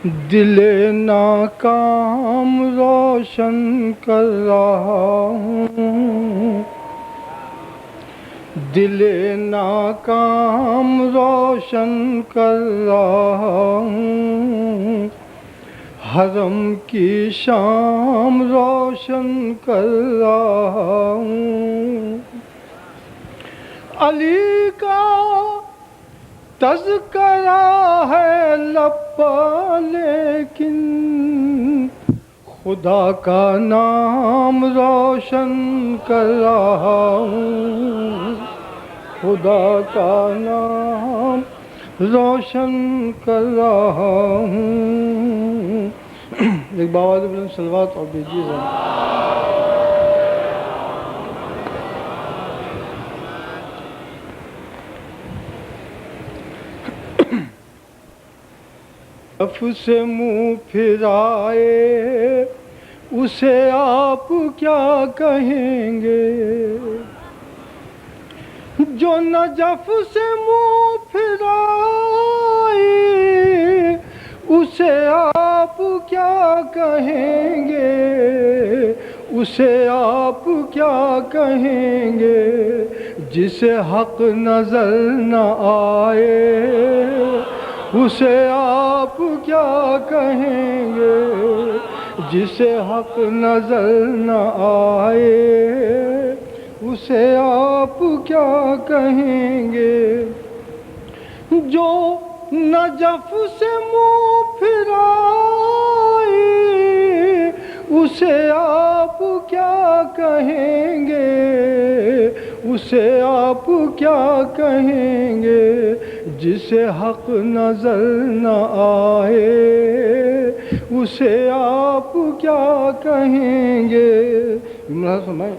دل ناکام روشن کر رہا ہوں، دل ناکام روشن کر رہا ہوں، حرم کی شام روشن کر رہا ہوں، علی کا تذکرہ ہے لب پر لیکن خدا کا نام روشن کر رہا ہوں، خدا کا نام روشن کر رہا ہوں۔ ایک باواز بلند صلوات اور بھیجیے ذرا۔ جف سے منہ پھرائے اسے آپ کیا کہیں گے، جو نجف سے منہ پھرائے اسے آپ کیا کہیں گے، اسے آپ کیا کہیں گے، جسے حق نظر نہ آئے اسے آپ کیا کہیں گے، جسے حق نظر نہ آئے اسے آپ کیا کہیں گے، جو نجف سے منہ پھرائے اسے آپ کیا کہیں گے، اسے آپ کیا کہیں گے، جسے حق نظر نہ آئے اسے آپ کیا کہیں گے۔ فرمائیں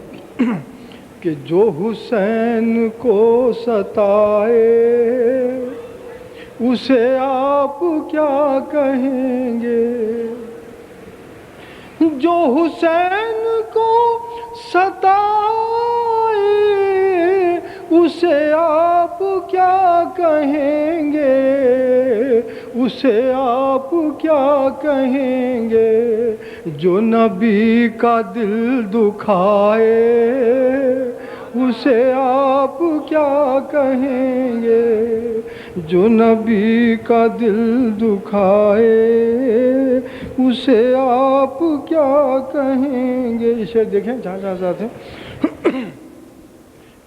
کہ جو حسین کو ستائے اسے آپ کیا کہیں گے، جو حسین کو ستائے اسے آپ کیا کہیں گے، اسے آپ کیا کہیں گے، جو نبی کا دل دکھائے اسے آپ کیا کہیں گے، جو نبی کا دل دکھائے اسے آپ کیا کہیں گے۔ یہ شعر دیکھیں جہاں جہاں جاتے ہیں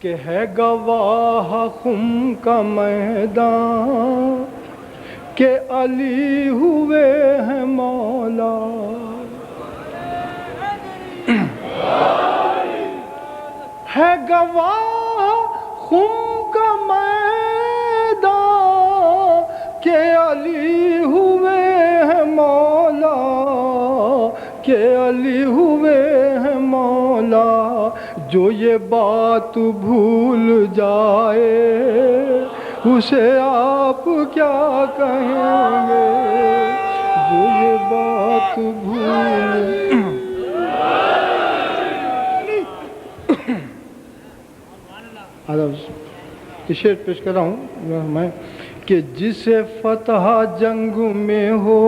کہ ہے گواہ خم کا میدان کہ علی ہوئے ہیں مولا، ہے گواہ خم کا میدان کہ علی ہوئے ہیں مولا، کہ علی ہوئے ہیں مولا، جو یہ بات بھول جائے اسے آپ کیا کہیں گے، جو یہ بات بھول شعر پیش کر رہا ہوں میں کہ جسے فتح جنگ میں ہو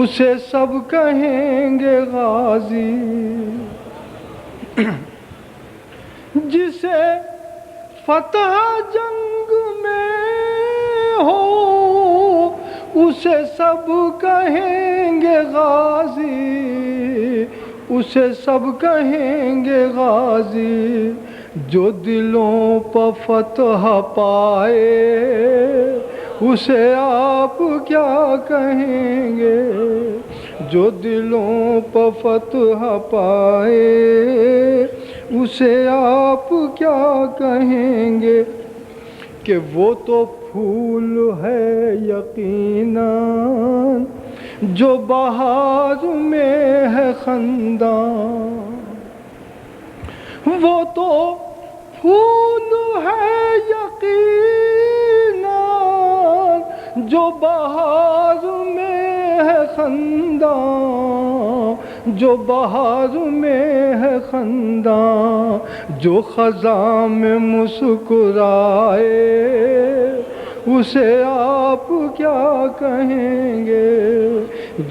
اسے سب کہیں گے غازی، جسے فتح جنگ میں ہو اسے سب کہیں گے غازی، اسے سب کہیں گے غازی، جو دلوں پر فتح پائے اسے آپ کیا کہیں گے، جو دلوں پر فتح پائے اسے آپ کیا کہیں گے، کہ وہ تو پھول ہے یقیناً جو بہار میں ہے خندان، وہ تو پھول ہے یقیناً جو بہار میں ہے خندان، جو بہار میں ہے خندان، جو خزاں میں مسکرائے اسے آپ کیا کہیں گے،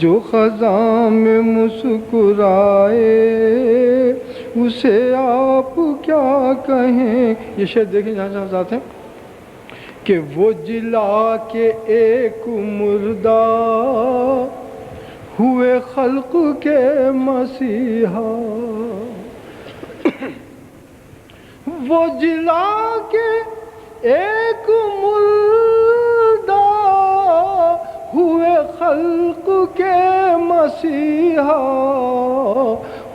جو خزاں میں مسکرائے اسے آپ کیا کہیں۔ یہ شعر دیکھیں جہاں جہاں ذات ہیں کہ وہ جلا کے ایک مردہ ہوئے خلق کے مسیحا، وہ جلا کے ایک مردہ ہوئے خلق کے مسیحا،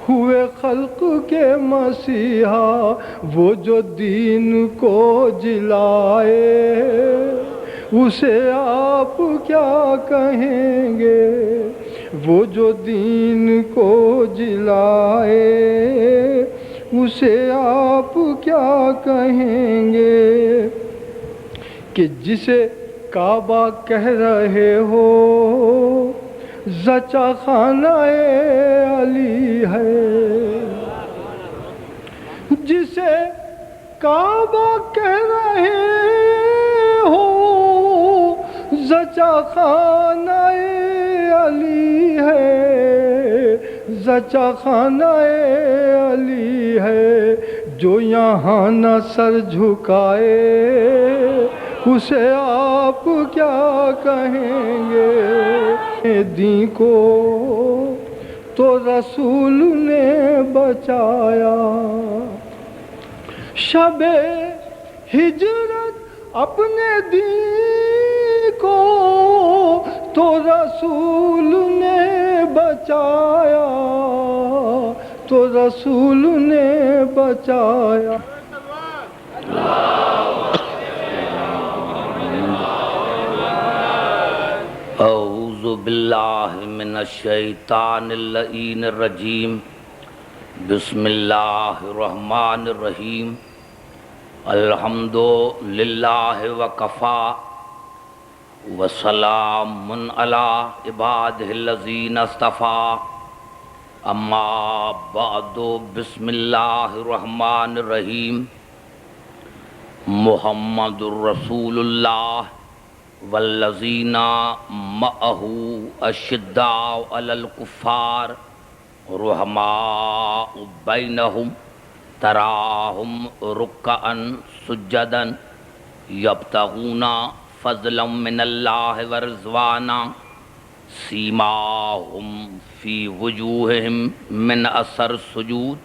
ہوئے خلق کے مسیحا، وہ جو دین کو جلائے اسے آپ کیا کہیں گے، وہ جو دین کو جلائے اسے آپ کیا کہیں گے، کہ جسے کعبہ کہہ رہے ہو زچہ خانہ علی ہے، جسے کعبہ کہہ رہے ہو زچہ خانہ علی ہے، زچہ خانہ علی ہے، جو یہاں نہ سر جھکائے اسے آپ کیا کہیں گے، دین کو تو رسول نے بچایا، شب ہجرت اپنے دین کو تو رسول نے بچایا، تو رسول نے بچایا۔ اعوذ باللہ من الشیطان اللعین الرجیم، بسم اللہ الرحمن الرحیم، الحمد للہ وکفا وسلام علی عبادہ الذین اصطفیٰ، اما بعد، بسم اللہ الرحمن الرحیم، محمد الرسول اللہ والذین معہ اشداء علی الکفار رحماء بینہم، تراہم رکعا سجدا یبتغون فضلا من اللہ ورضوانا، سیماہم فی وجوہہم من اثر السجود،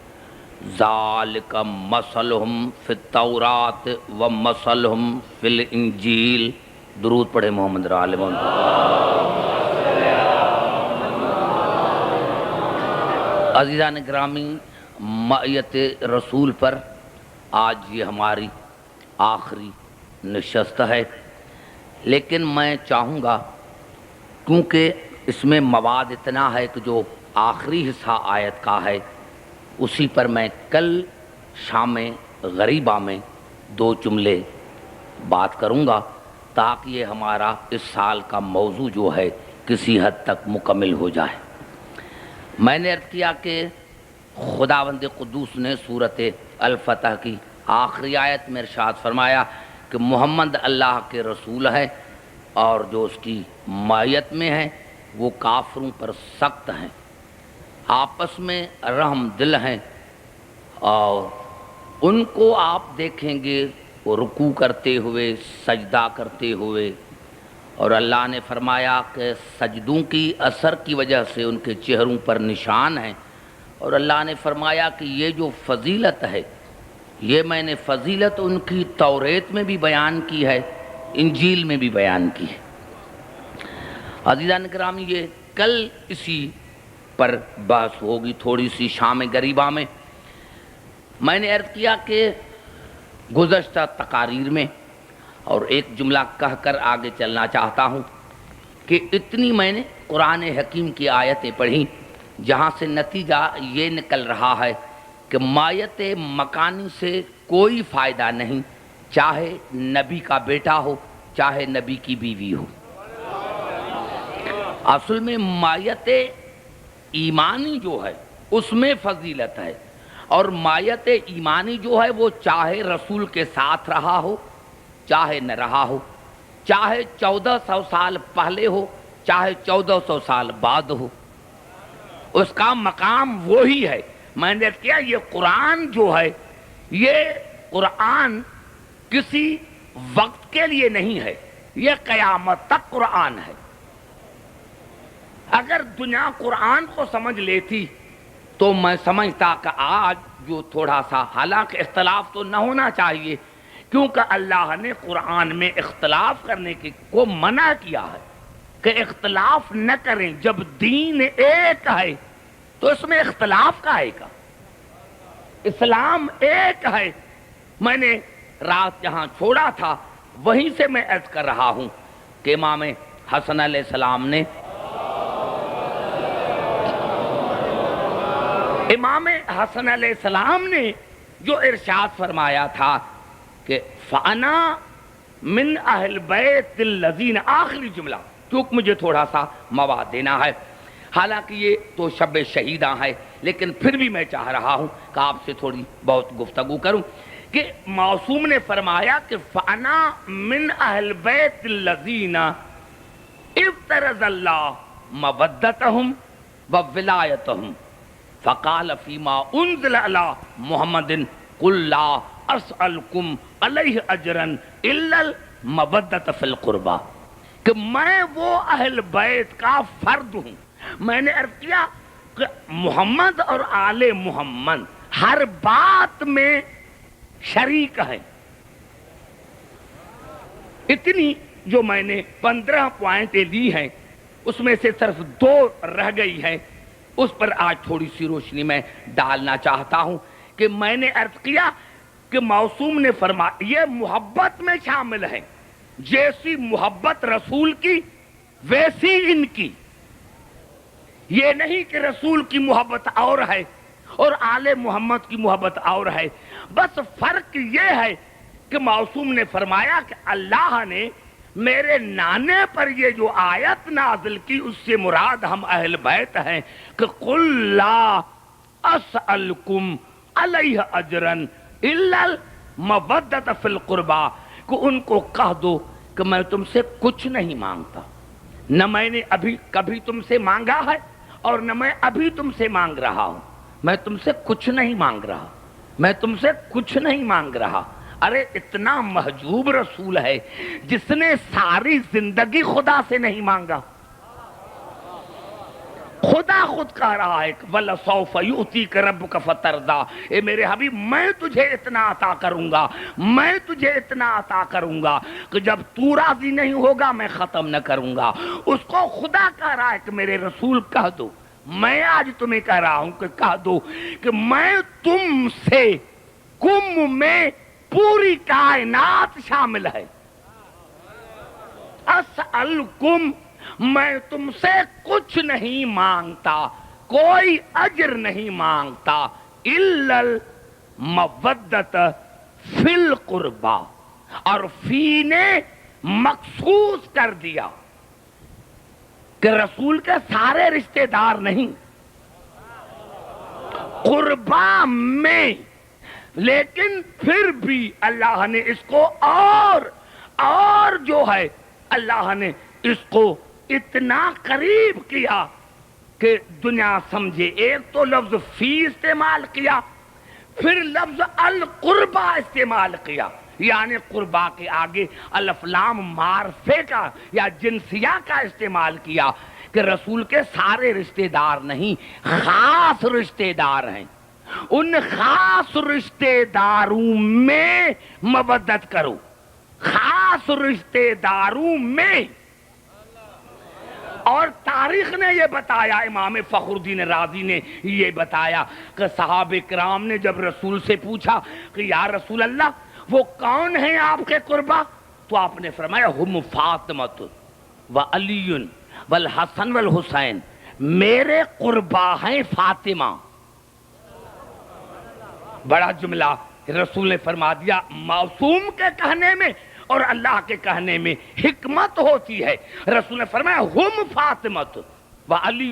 ذالک مثلہم فی التوراۃ ومثلہم فی الانجیل۔ درود پڑھے محمد آل محمد۔ عزیزان گرامی، معیت رسول پر آج یہ ہماری آخری نشست ہے، لیکن میں چاہوں گا کیونکہ اس میں مواد اتنا ہے کہ جو آخری حصہ آیت کا ہے اسی پر میں کل شام غریبہ میں 2 جملے بات کروں گا، تاکہ یہ ہمارا اس سال کا موضوع جو ہے کسی حد تک مکمل ہو جائے۔ میں نے عرض کیا کہ خداوند قدوس نے سورۃ الفتح کی آخری آیت میں ارشاد فرمایا کہ محمد اللہ کے رسول ہے، اور جو اس کی معیت میں ہیں وہ کافروں پر سخت ہیں، آپس میں رحم دل ہیں، اور ان کو آپ دیکھیں گے وہ رکوع کرتے ہوئے، سجدہ کرتے ہوئے، اور اللہ نے فرمایا کہ سجدوں کی اثر کی وجہ سے ان کے چہروں پر نشان ہیں، اور اللہ نے فرمایا کہ یہ جو فضیلت ہے یہ میں نے فضیلت ان کی توریت میں بھی بیان کی ہے، انجیل میں بھی بیان کی ہے۔ عزیزان گرامی، یہ کل اسی پر بحث ہوگی تھوڑی سی شام غریبہ میں۔ میں نے عرض کیا کہ گزشتہ تقاریر میں، اور ایک جملہ کہہ کر آگے چلنا چاہتا ہوں، کہ اتنی میں نے قرآن حکیم کی آیتیں پڑھیں جہاں سے نتیجہ یہ نکل رہا ہے کہ مایت مکانی سے کوئی فائدہ نہیں، چاہے نبی کا بیٹا ہو، چاہے نبی کی بیوی ہو۔ اصل میں مایت ایمانی جو ہے اس میں فضیلت ہے، اور مایت ایمانی جو ہے وہ چاہے رسول کے ساتھ رہا ہو چاہے نہ رہا ہو، چاہے 1400 سال پہلے ہو چاہے 1400 سال بعد ہو، اس کا مقام وہی ہے۔ میں نے کیا یہ قرآن جو ہے، یہ قرآن کسی وقت کے لیے نہیں ہے، یہ قیامت تک قرآن ہے۔ اگر دنیا قرآن کو سمجھ لیتی تو میں سمجھتا کہ آج جو تھوڑا سا، حالانکہ اختلاف تو نہ ہونا چاہیے، کیونکہ اللہ نے قرآن میں اختلاف کرنے کو منع کیا ہے کہ اختلاف نہ کریں۔ جب دین ایک ہے تو اس میں اختلاف کا ہے کا، اسلام ایک ہے۔ میں نے رات جہاں چھوڑا تھا وہیں سے میں عرض کر رہا ہوں کہ امام حسن علیہ السلام نے جو ارشاد فرمایا تھا کہ فَأَنَا مِنْ أَهْلِ بَيْتِ الَّذِينَ، آخری جملہ، کیونکہ مجھے تھوڑا سا مواد دینا ہے، حالانکہ یہ تو شب شہیداں ہے، لیکن پھر بھی میں چاہ رہا ہوں کہ آپ سے تھوڑی بہت گفتگو کروں کہ معصوم نے فرمایا کہ فَأَنَا مِنْ أَهْلِ بَيْتِ الَّذِينَ افترض اللَّهُ مَوَدَّتَهُمْ وَوِلَایَتَهُمْ فَقَالَ فِي مَا أُنزِلَ عَلَىٰ مُحَمَّدٍ قُلْ لَا أَسْأَلُكُمْ عَلَيْهِ أَجْرًا إِلَّا الْمَوَدَّةَ فِي الْقُرْبَىٰ، کہ میں وہ اہل بیت کا فرد ہوں۔ میں نے عرض کیا کہ محمد اور آل محمد ہر بات میں شریک ہیں۔ اتنی جو میں نے 15 پوائنٹیں دی ہیں، اس میں سے صرف 2 رہ گئی ہیں، اس پر آج تھوڑی سی روشنی میں ڈالنا چاہتا ہوں کہ میں نے عرض کیا کہ معصوم نے فرمایا یہ محبت میں شامل ہے، جیسی محبت رسول کی ویسی ان کی۔ یہ نہیں کہ رسول کی محبت اور ہے اور آل محمد کی محبت اور ہے، بس فرق یہ ہے کہ معصوم نے فرمایا کہ اللہ نے میرے نانے پر یہ جو آیت نازل کی، اس سے مراد ہم اہل بیت ہیں کہ قُلْ لَا أَسْأَلُكُمْ عَلَيْهِ أَجْرًا إِلَّا الْمَوَدَّةَ فِي الْقُرْبَىٰ، کہ ان کو کہہ دو کہ میں تم سے کچھ نہیں مانگتا، نہ میں نے ابھی کبھی تم سے مانگا ہے اور نہ میں ابھی تم سے مانگ رہا ہوں۔ میں تم سے کچھ نہیں مانگ رہا، میں تم سے کچھ نہیں مانگ رہا۔ ارے اتنا محجوب رسول ہے جس نے ساری زندگی خدا سے نہیں مانگا۔ خدا خود کہہ رہا ہے وَلَسَوْفَ يُؤْتِيكَ رَبُّكَ فَتَرْضَىٰ، اے میرے حبیب میں تجھے اتنا عطا کروں گا، میں تجھے اتنا عطا کروں گا کہ جب تو راضی نہیں ہوگا میں ختم نہ کروں گا۔ اس کو خدا کہہ رہا ہے کہ میرے رسول کہہ دو، میں آج تمہیں کہہ رہا ہوں کہ کہہ دو کہ میں تم سے، کم میں پوری کائنات شامل ہے۔ اسألکم، میں تم سے کچھ نہیں مانگتا، کوئی اجر نہیں مانگتا، الا المودۃ فی القربیٰ، اور فی نے مخصوص کر دیا کہ رسول کے سارے رشتہ دار نہیں، قربا میں، لیکن پھر بھی اللہ نے اس کو اور جو ہے اللہ نے اس کو اتنا قریب کیا کہ دنیا سمجھے۔ ایک تو لفظ فی استعمال کیا، پھر لفظ القربہ استعمال کیا، یعنی قربا کے آگے الف لام معرفے کا یا جنسیہ کا استعمال کیا کہ رسول کے سارے رشتہ دار نہیں، خاص رشتہ دار ہیں، ان خاص رشتہ داروں میں مودت کرو، خاص رشتہ داروں میں۔ اور تاریخ نے یہ بتایا، امام فخر الدین رازی نے یہ بتایا کہ صحابہ کرام نے جب رسول سے پوچھا کہ یا رسول اللہ وہ کون ہیں آپ کے قربا، تو آپ نے فرمایا ہم فاطمۃ و علی والحسن والحسین، میرے قربا ہیں فاطمہ۔ بڑا جملہ رسول نے فرما دیا۔ معصوم کے کہنے میں اور اللہ کے کہنے میں حکمت ہوتی ہے۔ رسول نے فرمایا ہم فاطمۃ و علی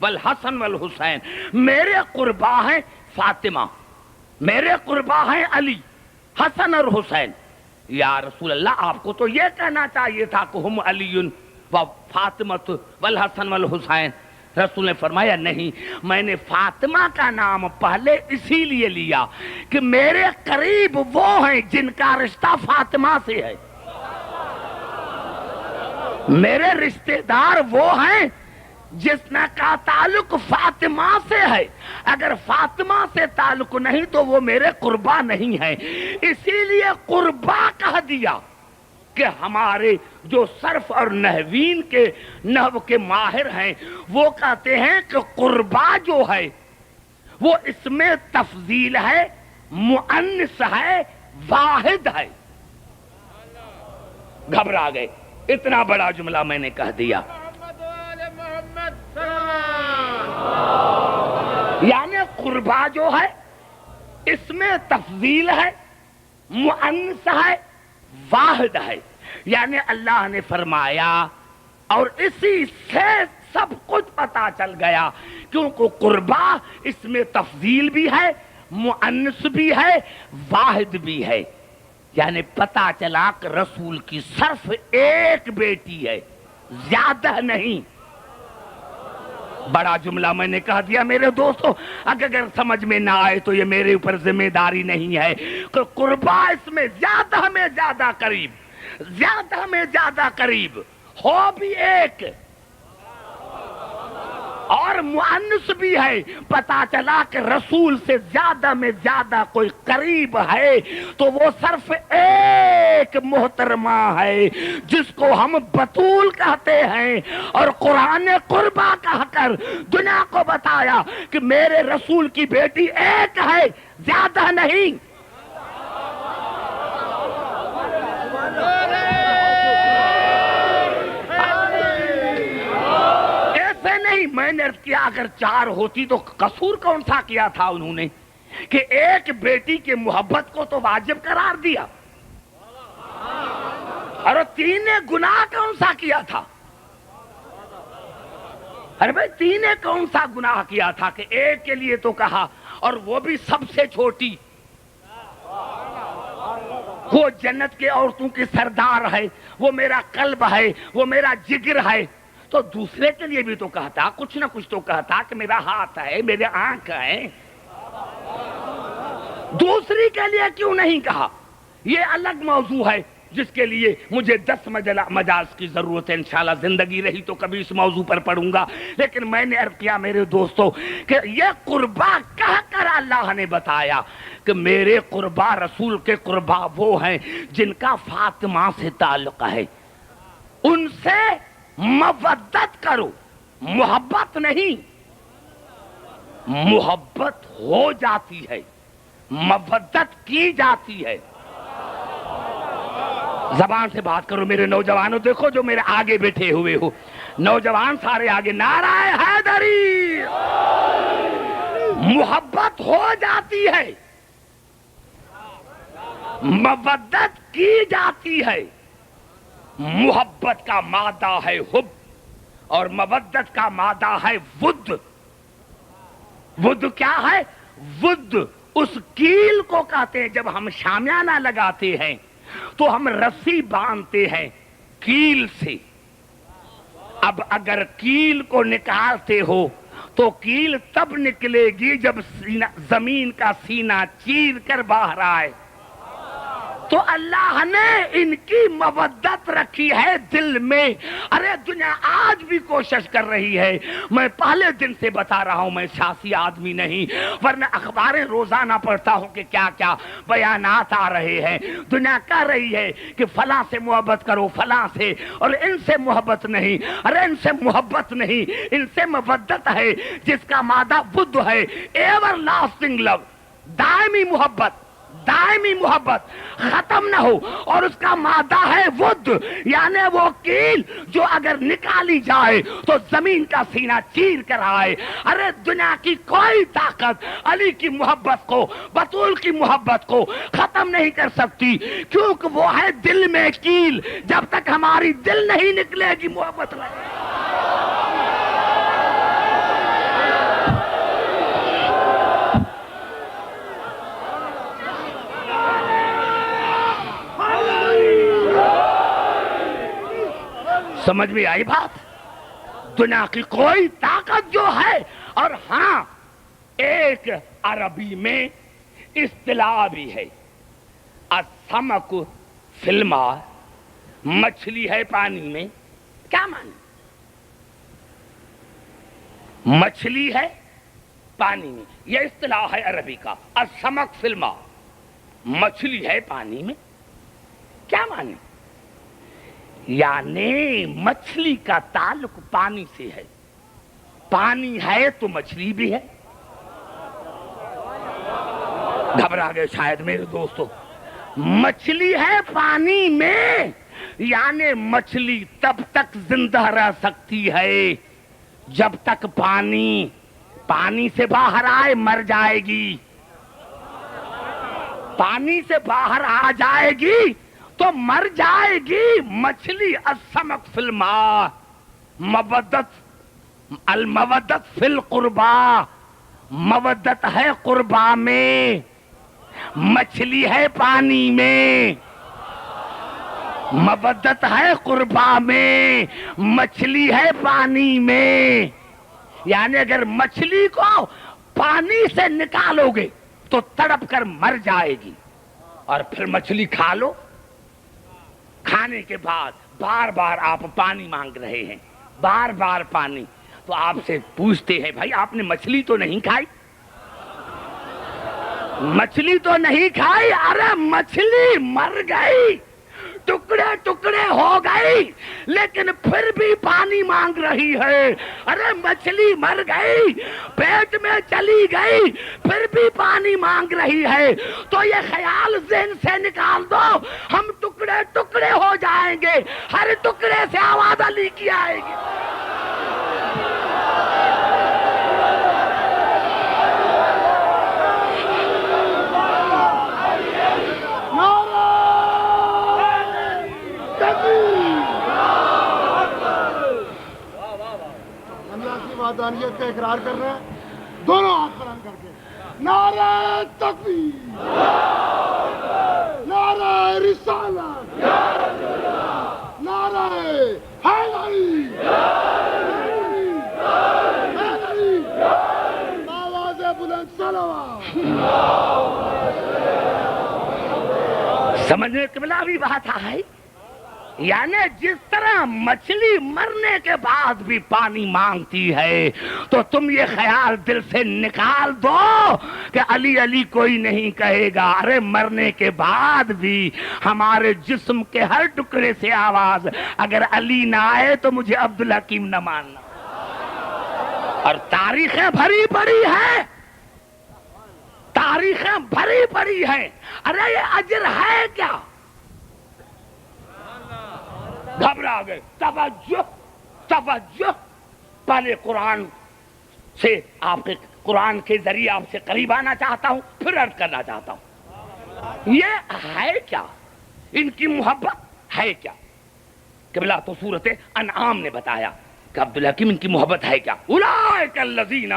والحسن والحسین، میرے قربا ہیں فاطمہ، میرے قربا ہیں علی، حسن اور حسین۔ یا رسول اللہ آپ کو تو یہ کہنا چاہیے تھا کہ ہم علی و فاطمہ والحسن والحسین. رسول نے فرمایا نہیں، میں نے فاطمہ کا نام پہلے اسی لیے لیا کہ میرے قریب وہ ہیں جن کا رشتہ فاطمہ سے ہے. میرے رشتہ دار وہ ہیں جس کا تعلق فاطمہ سے ہے. اگر فاطمہ سے تعلق نہیں تو وہ میرے قربا نہیں ہے. اسی لیے قربا کہہ دیا کہ ہمارے جو صرف اور نحوین کے نحو کے ماہر ہیں وہ کہتے ہیں کہ قربا جو ہے وہ اس میں تفضیل ہے، مؤنث ہے، واحد ہے. گھبرا گئے، اتنا بڑا جملہ میں نے کہہ دیا. یعنی قربا جو ہے اس میں تفضیل ہے، مؤنث ہے، واحد ہے. یعنی اللہ نے فرمایا اور اسی سے سب کچھ پتا چل گیا کیونکہ قربا اس میں تفضیل بھی ہے، مؤنث بھی ہے، واحد بھی ہے. یعنی پتا چلا کہ رسول کی صرف ایک بیٹی ہے، زیادہ نہیں. بڑا جملہ میں نے کہہ دیا میرے دوستو. اگر سمجھ میں نہ آئے تو یہ میرے اوپر ذمہ داری نہیں ہے کہ قربا اس میں زیادہ میں زیادہ قریب، زیادہ میں زیادہ قریب ہو بھی ایک اور مؤنث بھی ہے. پتا چلا کہ رسول سے زیادہ میں زیادہ کوئی قریب ہے تو وہ صرف ایک محترمہ ہے جس کو ہم بطول کہتے ہیں. اور قرآن نے قربا کہہ کر دنیا کو بتایا کہ میرے رسول کی بیٹی ایک ہے، زیادہ نہیں. میں نے عرض کیا اگر چار ہوتی تو قصور کون سا کیا تھا انہوں نے کہ ایک بیٹی کے محبت کو تو واجب قرار دیا، اور تین نے گناہ کون سا کیا تھا؟ ارے بھائی تین نے کون سا گناہ کیا تھا کہ ایک کے لیے تو کہا، اور وہ بھی سب سے چھوٹی. وہ جنت کے عورتوں کی سردار ہے، وہ میرا قلب ہے، وہ میرا جگر ہے. تو دوسرے کے لیے بھی تو کہتا، کچھ نہ کچھ تو کہتا کہ میرا ہاتھ ہے، میرے آنکھ ہے. دوسری کے لیے کیوں نہیں کہا؟ یہ الگ موضوع ہے جس کے لیے مجھے 10 مجاز کی ضرورت ہے. انشاءاللہ زندگی رہی تو کبھی اس موضوع پر پڑھوں گا. لیکن میں نے عرض کیا میرے دوستو کہ یہ قربا کہہ کر اللہ نے بتایا کہ میرے قربا رسول کے قربا وہ ہیں جن کا فاطمہ سے تعلق ہے. ان سے مودت کرو، محبت نہیں. محبت ہو جاتی ہے، مودت کی جاتی ہے. زبان سے بات کرو میرے نوجوانوں. دیکھو جو میرے آگے بیٹھے ہوئے ہو نوجوان سارے آگے، نعرہ حیدری. محبت ہو جاتی ہے، مودت کی جاتی ہے. محبت کا مادہ ہے حب اور مودت کا مادہ ہے ود. ود کیا ہے؟ ود اس کیل کو کہتے ہیں. جب ہم شامیانہ لگاتے ہیں تو ہم رسی باندھتے ہیں کیل سے. اب اگر کیل کو نکالتے ہو تو کیل تب نکلے گی جب زمین کا سینہ چیر کر باہر آئے. تو اللہ نے ان کی مودت رکھی ہے دل میں. ارے دنیا آج بھی کوشش کر رہی ہے. میں پہلے دن سے بتا رہا ہوں میں سیاسی آدمی نہیں، ورنہ اخباریں روزانہ پڑھتا ہوں کہ کیا کیا بیانات آ رہے ہیں. دنیا کہہ رہی ہے کہ فلاں سے محبت کرو، فلاں سے، اور ان سے محبت نہیں. ارے ان سے محبت نہیں، ان سے مودت ہے جس کا مادہ ود ہے. ایور لاسٹنگ لو، دائمی محبت، دائمی محبت ختم نہ ہو. اور اس کا مادہ ہے ود، یعنی وہ کیل جو اگر نکالی جائے تو زمین کا سینہ چیر کر آئے. ارے دنیا کی کوئی طاقت علی کی محبت کو، بطول کی محبت کو ختم نہیں کر سکتی، کیونکہ وہ ہے دل میں کیل. جب تک ہماری دل نہیں نکلے گی محبت نہیں. سمجھ میں آئی بات؟ دنیا کی کوئی طاقت جو ہے، اور ہاں ایک عربی میں اصطلاح بھی ہے، السمک فی الماء، مچھلی ہے پانی میں. کیا معنی؟ مچھلی ہے پانی میں، یہ اصطلاح ہے عربی کا، السمک فی الماء، مچھلی ہے پانی میں. کیا معنی؟ یعنی مچھلی کا تعلق پانی سے ہے، پانی ہے تو مچھلی بھی ہے. گھبرا گئے شاید میرے دوستو. مچھلی ہے پانی میں، یعنی مچھلی تب تک زندہ رہ سکتی ہے جب تک پانی سے باہر آئے مر جائے گی. پانی سے باہر آ جائے گی تو مر جائے گی. مچھلی السمک فی الماء، المودت فی القربا، مودت ہے قربا میں، مچھلی ہے پانی میں. مودت ہے قربا میں، مچھلی ہے پانی میں. یعنی اگر مچھلی کو پانی سے نکالو گے تو تڑپ کر مر جائے گی، اور پھر مچھلی کھا لو. کھانے کے بعد بار بار آپ پانی مانگ رہے ہیں، بار بار پانی. تو آپ سے پوچھتے ہیں بھائی آپ نے مچھلی تو نہیں کھائی؟ مچھلی تو نہیں کھائی. ارے مچھلی مر گئی، ٹکڑے ٹکڑے ہو گئی، لیکن پھر بھی پانی مانگ رہی ہے. ارے مچھلی مر گئی، پیٹ میں چلی گئی، پھر بھی پانی مانگ رہی ہے. تو یہ خیال ذہن سے نکال دو، ہم ٹکڑے ٹکڑے ہو جائیں گے، ہر ٹکڑے سے آواز علی کی آئے گی. وحدانیت کا اقرار کر رہے ہیں، دونوں ہاتھ بلند کر کے نعرہ تکبیر، نعرہ رسالت، نعرہ حیدری، حیدری، آواز بلند صلوات. سمجھنے قبلہ بھی بات ہے. یعنی جس طرح مچھلی مرنے کے بعد بھی پانی مانگتی ہے، تو تم یہ خیال دل سے نکال دو کہ علی علی کوئی نہیں کہے گا. ارے مرنے کے بعد بھی ہمارے جسم کے ہر ٹکڑے سے آواز، اگر علی نہ آئے تو مجھے عبدالحکیم نہ ماننا. اور تاریخیں بھری پڑی ہیں، تاریخیں بھری پڑی ہیں. ارے یہ اجر ہے کیا؟ گھبرا گئے. توجہ توجہ. پہلے قرآن سے قرآن کے ذریعے آپ سے قریب آنا چاہتا ہوں، پھر عرض کرنا چاہتا ہوں یہ ہے کیا، ان کی محبت ہے کیا. قبلہ تو سورۃ انعام نے بتایا کہ عبدالحکیم ان کی محبت ہے کیا. اولئک الذین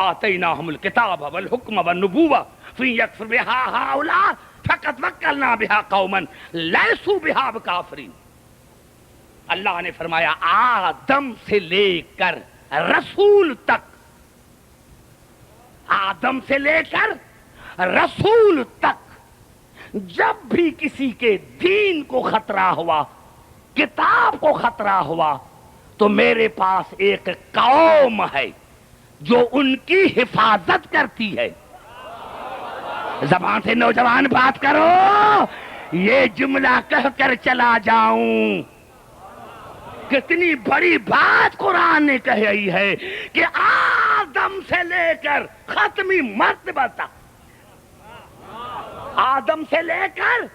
آتیناہم الکتاب والحکم والنبوۃ فإن یکفر بہا ہؤلاء فقد وکلنا بہا قوما لیسوا بہا بکافرین. اللہ نے فرمایا آدم سے لے کر رسول تک، آدم سے لے کر رسول تک جب بھی کسی کے دین کو خطرہ ہوا، کتاب کو خطرہ ہوا، تو میرے پاس ایک قوم ہے جو ان کی حفاظت کرتی ہے. زبان سے نوجوان بات کرو. یہ جملہ کہہ کر چلا جاؤں، کتنی بڑی بات قرآن نے کہی ہے کہ آدم سے لے کر ختمی مرتبہ تک، آدم سے لے کر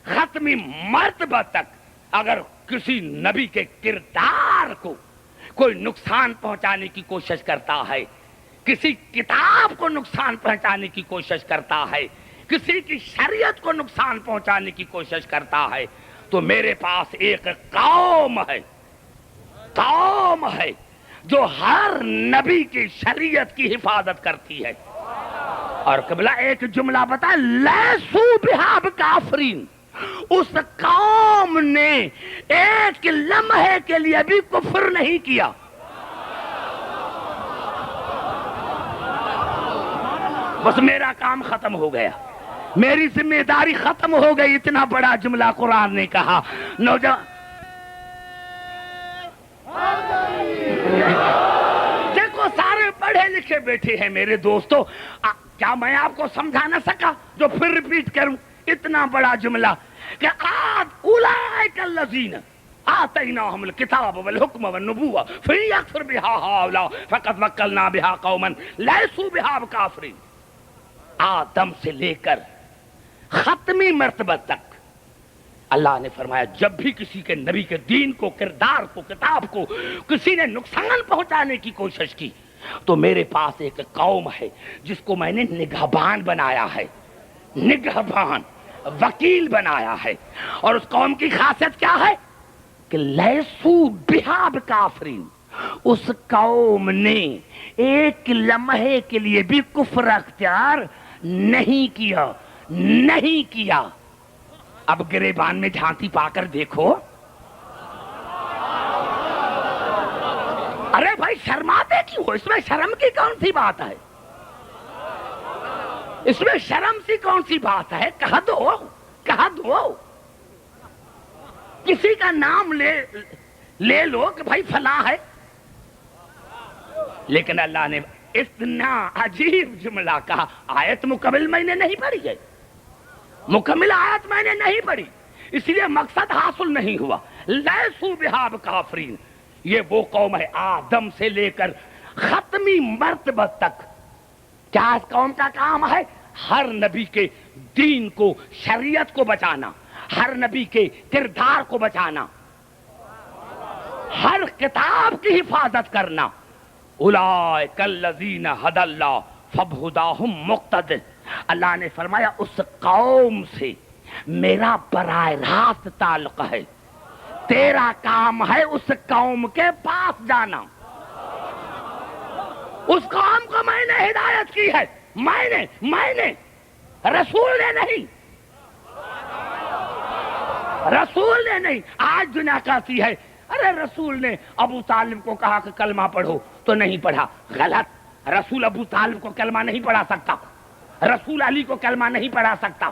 ختمی مرتبہ تک اگر کسی نبی کے کردار کو کوئی نقصان پہنچانے کی کوشش کرتا ہے، کسی کتاب کو نقصان پہنچانے کی کوشش کرتا ہے، کسی کی شریعت کو نقصان پہنچانے کی کوشش کرتا ہے، تو میرے پاس ایک قوم ہے، قوم ہے جو ہر نبی کی شریعت کی حفاظت کرتی ہے. اور قبلہ ایک جملہ بتا، لیسوا بہا بکافرین. اس قوم نے ایک لمحے کے لیے بھی کفر نہیں کیا. بس میرا کام ختم ہو گیا, میری ذمہ داری ختم ہو گئی. اتنا بڑا جملہ قرآن نے کہا. نوجوان دیکھو, سارے پڑھے لکھے بیٹھے ہیں میرے دوستو. کیا میں آپ کو سمجھا نہ سکا جو پھر ریپیٹ کروں؟ اتنا بڑا جملہ کہ اولئک الذین آتیناہم الکتاب والحکم والنبوۃ فإن یکفر بها هؤلاء فقد وکلنا بها قوما لیسوا بها بکافرین. آدم سے لے کر ختمی مرتبہ تک اللہ نے فرمایا جب بھی کسی کے نبی کے دین کو, کردار کو, کتاب کو کسی نے نقصان پہنچانے کی کوشش کی تو میرے پاس ایک قوم ہے جس کو میں نے نگہبان بنایا ہے, نگہبان, وکیل بنایا ہے. اور اس قوم کی خاصیت کیا ہے کہ لیسوا بہا بکافرین. اس قوم نے ایک لمحے کے لیے بھی کفر اختیار نہیں کیا, نہیں کیا. اب گریبان میں جھانتی پا کر دیکھو. ارے بھائی شرماتے کیوں ہو؟ اس میں شرم کی کون سی بات ہے؟ اس میں شرم سی کون سی بات ہے؟ کہہ دو, کہہ دو. کسی کا نام لے لو کہ بھائی فلاں ہے. لیکن اللہ نے اتنا عجیب جملہ کہا. آیت مکمل میں نے نہیں پڑھی ہے, مکمل آیت میں نے نہیں پڑھی, اس لیے مقصد حاصل نہیں ہوا. لیسوا بہا بکافرین. یہ وہ قوم ہے آدم سے لے کر ختمی مرتبہ تک. کیا اس قوم کا کام ہے؟ ہر نبی کے دین کو, شریعت کو بچانا, ہر نبی کے کردار کو بچانا, ہر کتاب کی حفاظت کرنا. اولئک الذین ھدی اللہ فبہداہم مقتدی. اللہ نے فرمایا اس قوم سے میرا براہ راست تعلق ہے. تیرا کام ہے اس قوم کے پاس جانا. اس قوم کو میں نے ہدایت کی ہے, میں نے, رسول نے نہیں, رسول نے نہیں. آج دنیا کہتی ہے ارے رسول نے ابو طالب کو کہا کہ کلمہ پڑھو تو نہیں پڑھا. غلط. رسول ابو طالب کو کلمہ نہیں پڑھا سکتا, رسول علی کو کلمہ نہیں پڑھا سکتا,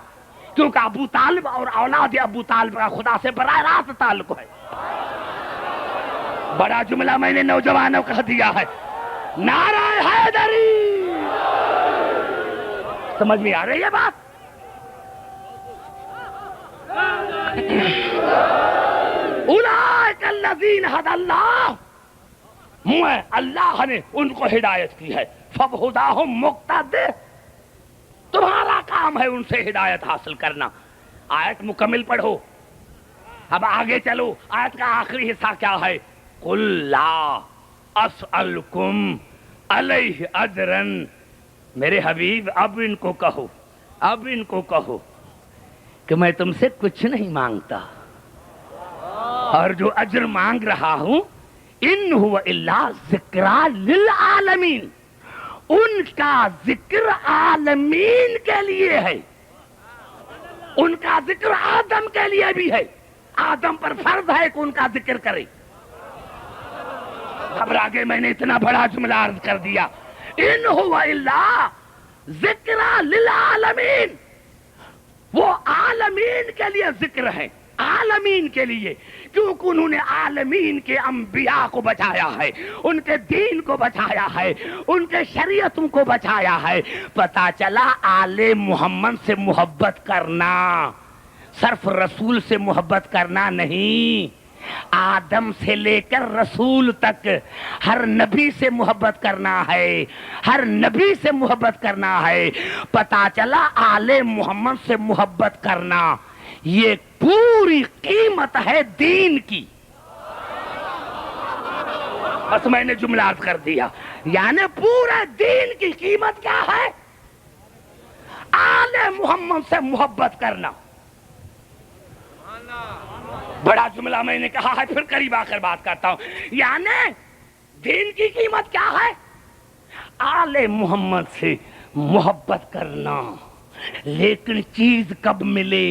کیونکہ ابو طالب اور اولاد ابو طالب کا خدا سے براہ راست تعلق ہے. بڑا جملہ میں نے نوجوانوں کو دیا ہے. نعرہ حیدری. سمجھ میں آ رہی ہے بات؟ اولئک الذین ھدی اللہ. میں اللہ نے ان کو ہدایت کی ہے. فبہداہم مقتدی. تمہارا کام ہے ان سے ہدایت حاصل کرنا. آیت مکمل پڑھو. اب آگے چلو. آیت کا آخری حصہ کیا ہے؟ قل لا اسألکم علیہ اجرا. میرے حبیب اب ان کو کہو, اب ان کو کہو کہ میں تم سے کچھ نہیں مانگتا, اور جو اجر مانگ رہا ہوں ان ہوا الا ذکرى للعالمین. ان کا ذکر عالمین کے لیے ہے. ان کا ذکر آدم کے لیے بھی ہے. آدم پر فرض ہے کہ ان کا ذکر کرے. گھبرا گئے, میں نے اتنا بڑا جملہ عرض کر دیا. ان ہوا الا ذکرى للعالمین. وہ عالمین کے لیے ذکر ہے, عالمین کے لیے, کیونکہ انہوں نے عالمین کے انبیاء کو بچایا ہے, ان کے دین کو بچایا ہے, ان کے شریعتوں کو بچایا ہے. پتا چلا آل محمد سے محبت کرنا صرف رسول سے محبت کرنا نہیں, آدم سے لے کر رسول تک ہر نبی سے محبت کرنا ہے, ہر نبی سے محبت کرنا ہے. پتا چلا آل محمد سے محبت کرنا یہ پوری قیمت ہے دین کی. بس میں نے جملہ عرض کر دیا. یعنی پورے دین کی قیمت کیا ہے؟ آل محمد سے محبت کرنا. بڑا جملہ میں نے کہا ہے, پھر قریب آ کر بات کرتا ہوں. یعنی دین کی قیمت کیا ہے؟ آل محمد سے محبت کرنا. لیکن چیز کب ملے؟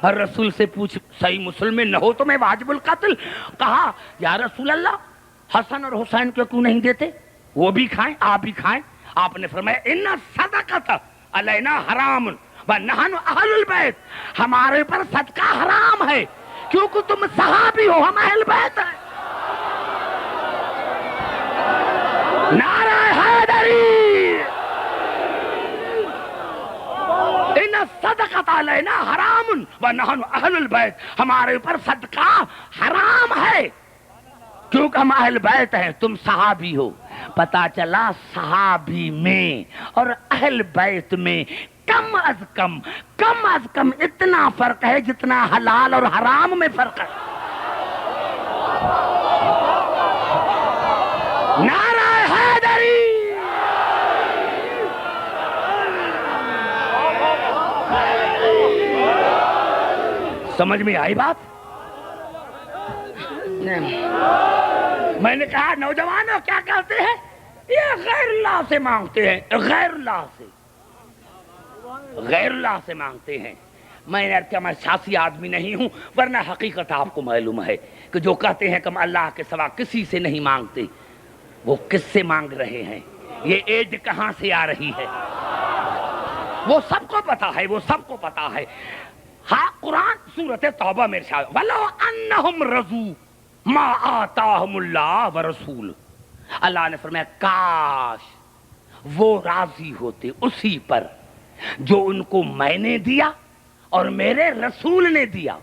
اور رسول سے پوچھ صحیح مسلم میں نہ ہو تو میں واجب القتل. کہا یا رسول اللہ حسن اور حسین کو کیوں نہیں دیتے؟ وہ بھی کھائیں آپ بھی کھائیں. آپ نے فرمایا ان صدقۃ علینا حرام ونحن اہل البیت، ہمارے پر صدقہ حرام ہے کیونکہ تم صحابی ہو، ہم اہل بیت ہیں. نعرہ حیدری، ان صدقۃ علینا حرام ونحن اہل البیت، ہمارے اوپر صدقہ حرام ہے کیونکہ ہم اہل بیت ہیں، تم صحابی ہو. پتا چلا صحابی میں اور اہل بیت میں کم از کم اتنا فرق ہے جتنا حلال اور حرام میں فرق ہے. نعرہ حیدری. سمجھ میں آئی بات؟ میں نے کہا نوجوانوں کیا کہتے ہیں؟ یہ غیر اللہ سے مانگتے ہیں، غیر اللہ سے مانگتے ہیں. میں نے کہا میں سیاسی آدمی نہیں ہوں، ورنہ حقیقت آپ کو معلوم ہے کہ جو کہتے ہیں کہ ہم اللہ کے سوا کسی سے نہیں مانگتے، وہ کس سے مانگ رہے ہیں؟ یہ ایج کہاں سے آ رہی ہے؟ وہ سب کو پتا ہے. ہاں قرآن سورۃ توبہ میں ارشاد وَلَوْ أَنَّهُمْ رَضُوا مَا آتَاهُمُ اللَّهُ وَرَسُولُهُ، اللہ نے فرمایا کاش وہ راضی ہوتے اسی پر جو ان کو میں نے دیا اور میرے رسول نے دیا.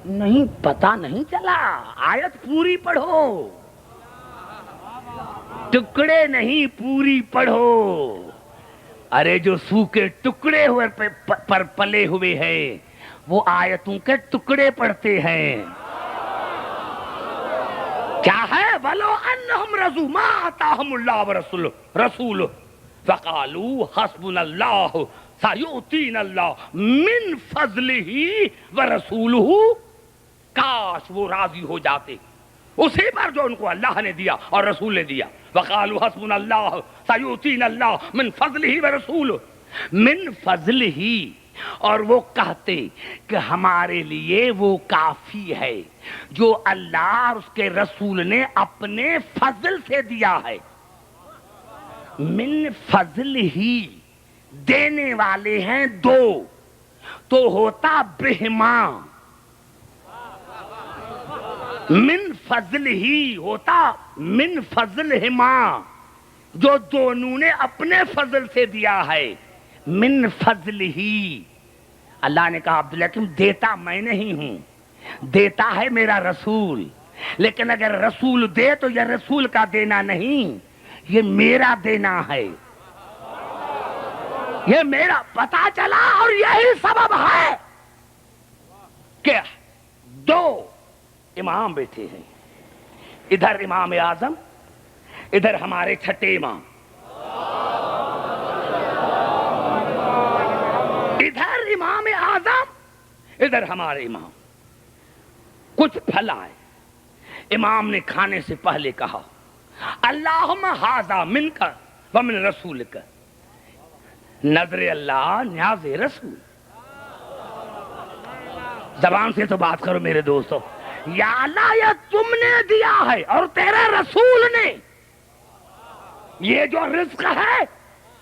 نہیں پتا نہیں چلا، آیت پوری پڑھو، ٹکڑے نہیں پوری پڑھو. ارے جو سوکھے ٹکڑے ہوئے پر پلے ہوئے ہیں وہ آیتوں کے ٹکڑے پڑھتے ہیں. کیا ہے؟ وَلَوْ أَنَّهُمْ رَضُوا مَا آتَاهُمُ اللَّهُ وَرَسُولُهُ فَقَالُوا حَسْبُنَا اللَّهُ سَيُؤْتِينَا اللَّهُ مِنْ فَضْلِهِ وَرَسُولُهُ. کاش وہ راضی ہو جاتے اسی پر جو ان کو اللہ نے دیا اور رسول نے دیا. وَقَالُوا حَسْبُنَا اللَّهُ سَيُؤْتِينَا اللَّهُ مِنْ فَضْلِهِ وَرَسُولُهُ، مِنْ فَضْلِهِ، اور وہ کہتے کہ ہمارے لیے وہ کافی ہے جو اللہ اور اس کے رسول نے اپنے فضل سے دیا ہے. من فضلہ، دینے والے ہیں دو تو ہوتا بہما، من فضل ہی ہوتا من فضلہما، جو دونوں نے اپنے فضل سے دیا ہے. من فضل ہی، اللہ نے کہا عبداللہ تم دیتا میں نہیں ہوں، دیتا ہے میرا رسول. لیکن اگر رسول دے تو یہ رسول کا دینا نہیں، یہ میرا دینا ہے، یہ میرا. پتا چلا اور یہی سبب ہے کہ دو امام بیٹھے ہیں، ادھر امام اعظم، ادھر ہمارے چھٹے امام. ادھر امام اعظم، ادھر ہمارے امام. کچھ پھل آئے، امام نے کھانے سے پہلے کہا اللہم ھذا منک ومن رسولک، نظر اللہ نیاز رسول. زبان سے تو بات کرو میرے دوستو. یا اللہ یہ تم نے دیا ہے اور تیرے رسول نے، یہ جو رزق ہے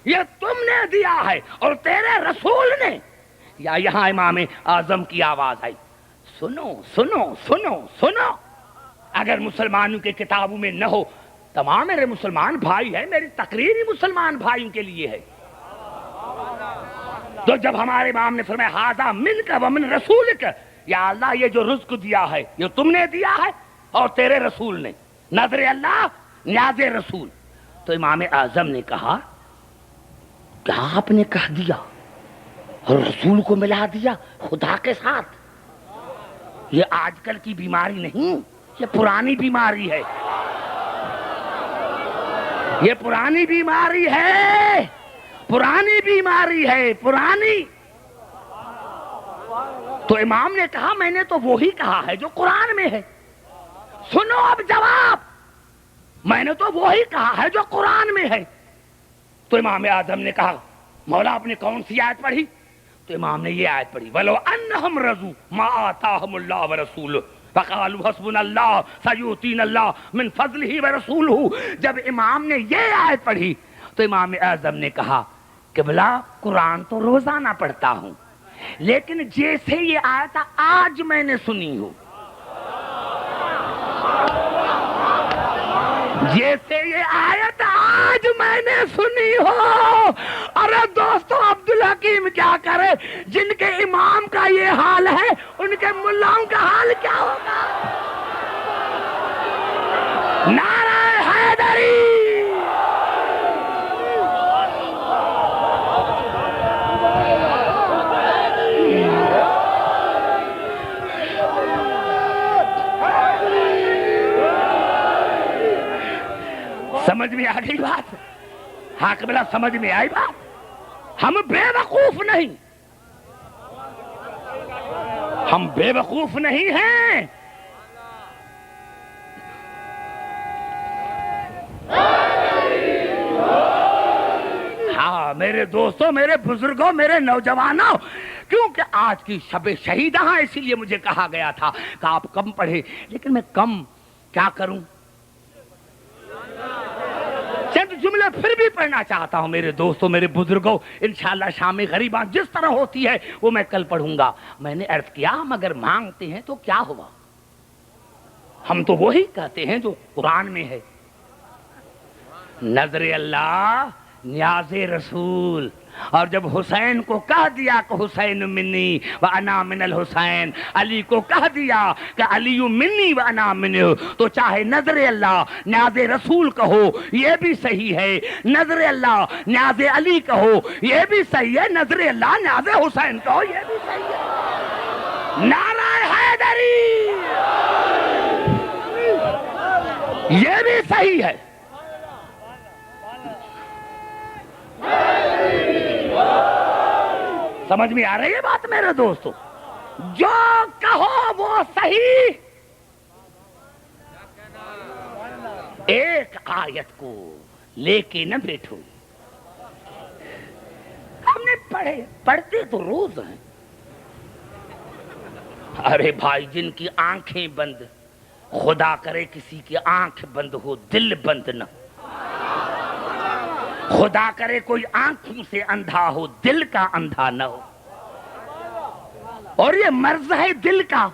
یہ تم نے دیا ہے اور تیرے رسول نے. یا یہاں امام اعظم کی آواز آئی سنو سنو سنو سنو. اگر مسلمانوں کے کتابوں میں نہ ہو، تمام میرے مسلمان بھائی ہیں، میری تقریر ہی مسلمان بھائیوں کے لیے ہے. تو جب ہمارے امام نے فرمایا ھذا منک ومن رسولک، یا اللہ یہ جو رزق دیا ہے یہ تم نے دیا ہے اور تیرے رسول نے، نظر اللہ نیاز رسول. تو امام اعظم نے کہا کیا آپ نے کہہ دیا اور رسول کو ملا دیا خدا کے ساتھ؟ یہ آج کل کی بیماری نہیں، یہ پرانی بیماری ہے، یہ پرانی بیماری ہے، پرانی بیماری ہے، پرانی. تو امام نے کہا میں نے تو وہی کہا ہے جو قرآن میں ہے. سنو اب جواب، میں نے تو وہی کہا ہے جو قرآن میں ہے. تو امام اعظم نے کہا مولا آپ نے کون سی آیت پڑھی؟ تو امام نے یہ آیت پڑھی وَلَوْ أَنَّهُمْ رَضُوا مَا آتَاهُمُ اللَّهُ وَرَسُولُهُ فَقَالُوا حَسْبُنَا اللَّهُ سَيُؤْتِينَا اللَّهُ مِنْ فَضْلِهِ وَرَسُولُهُ. جب امام نے یہ آیت پڑھی تو امام اعظم نے کہا قبلہ قرآن تو روزانہ پڑھتا ہوں، لیکن جیسے یہ آیت آج میں نے سنی ہو، جیسے یہ آیت آج میں نے سنی ہو. ارے دوستو عبدالحکیم کیا کرے، جن کے امام کا یہ حال ہے ان کے ملاؤں کا حال کیا ہوگا؟ نعرہ حیدری. سمجھ میں آ گئی بات؟ ہاں قبلہ سمجھ میں آئی بات؟ ہم بے وقوف نہیں، ہم بے وقوف نہیں ہیں. ہاں میرے دوستوں، میرے بزرگوں، میرے نوجوانوں، کیونکہ آج کی شب شہیدہ ہیں اسی لیے مجھے کہا گیا تھا کہ آپ کم پڑھیں، لیکن میں کم کیا کروں؟ چند جملے پھر بھی پڑھنا چاہتا ہوں میرے دوستوں، میرے بزرگوں. انشاءاللہ شام غریبان جس طرح ہوتی ہے وہ میں کل پڑھوں گا. میں نے عرض کیا ہم اگر مانگتے ہیں تو کیا ہوا؟ ہم تو وہی کہتے ہیں جو قرآن میں ہے، نظر اللہ نیاز رسول. اور جب حسین کو کہہ دیا کہ حسین منی وانا من الحسین، علی کو کہہ دیا کہ علی منی وانا منہ، تو چاہے نظر اللہ نیاز رسول کہو یہ بھی صحیح ہے، نظر اللہ نیاز علی کہو یہ بھی صحیح ہے، نظر اللہ نیاز حسین کہو یہ بھی صحیح ہے. نعرہ حیدری یہ بھی صحیح ہے. سمجھ میں آ رہی ہے بات میرے دوستو؟ جو کہو وہ صحیح. ایک آیت کو لے کے نہ بیٹھو. ہم نے پڑھتے تو روز ہیں. ارے بھائی جن کی آنکھیں بند، خدا کرے کسی کی آنکھ بند ہو دل بند نہ، خدا کرے کوئی آنکھوں سے اندھا ہو دل کا اندھا نہ ہو. اور یہ مرض ہے دل کا،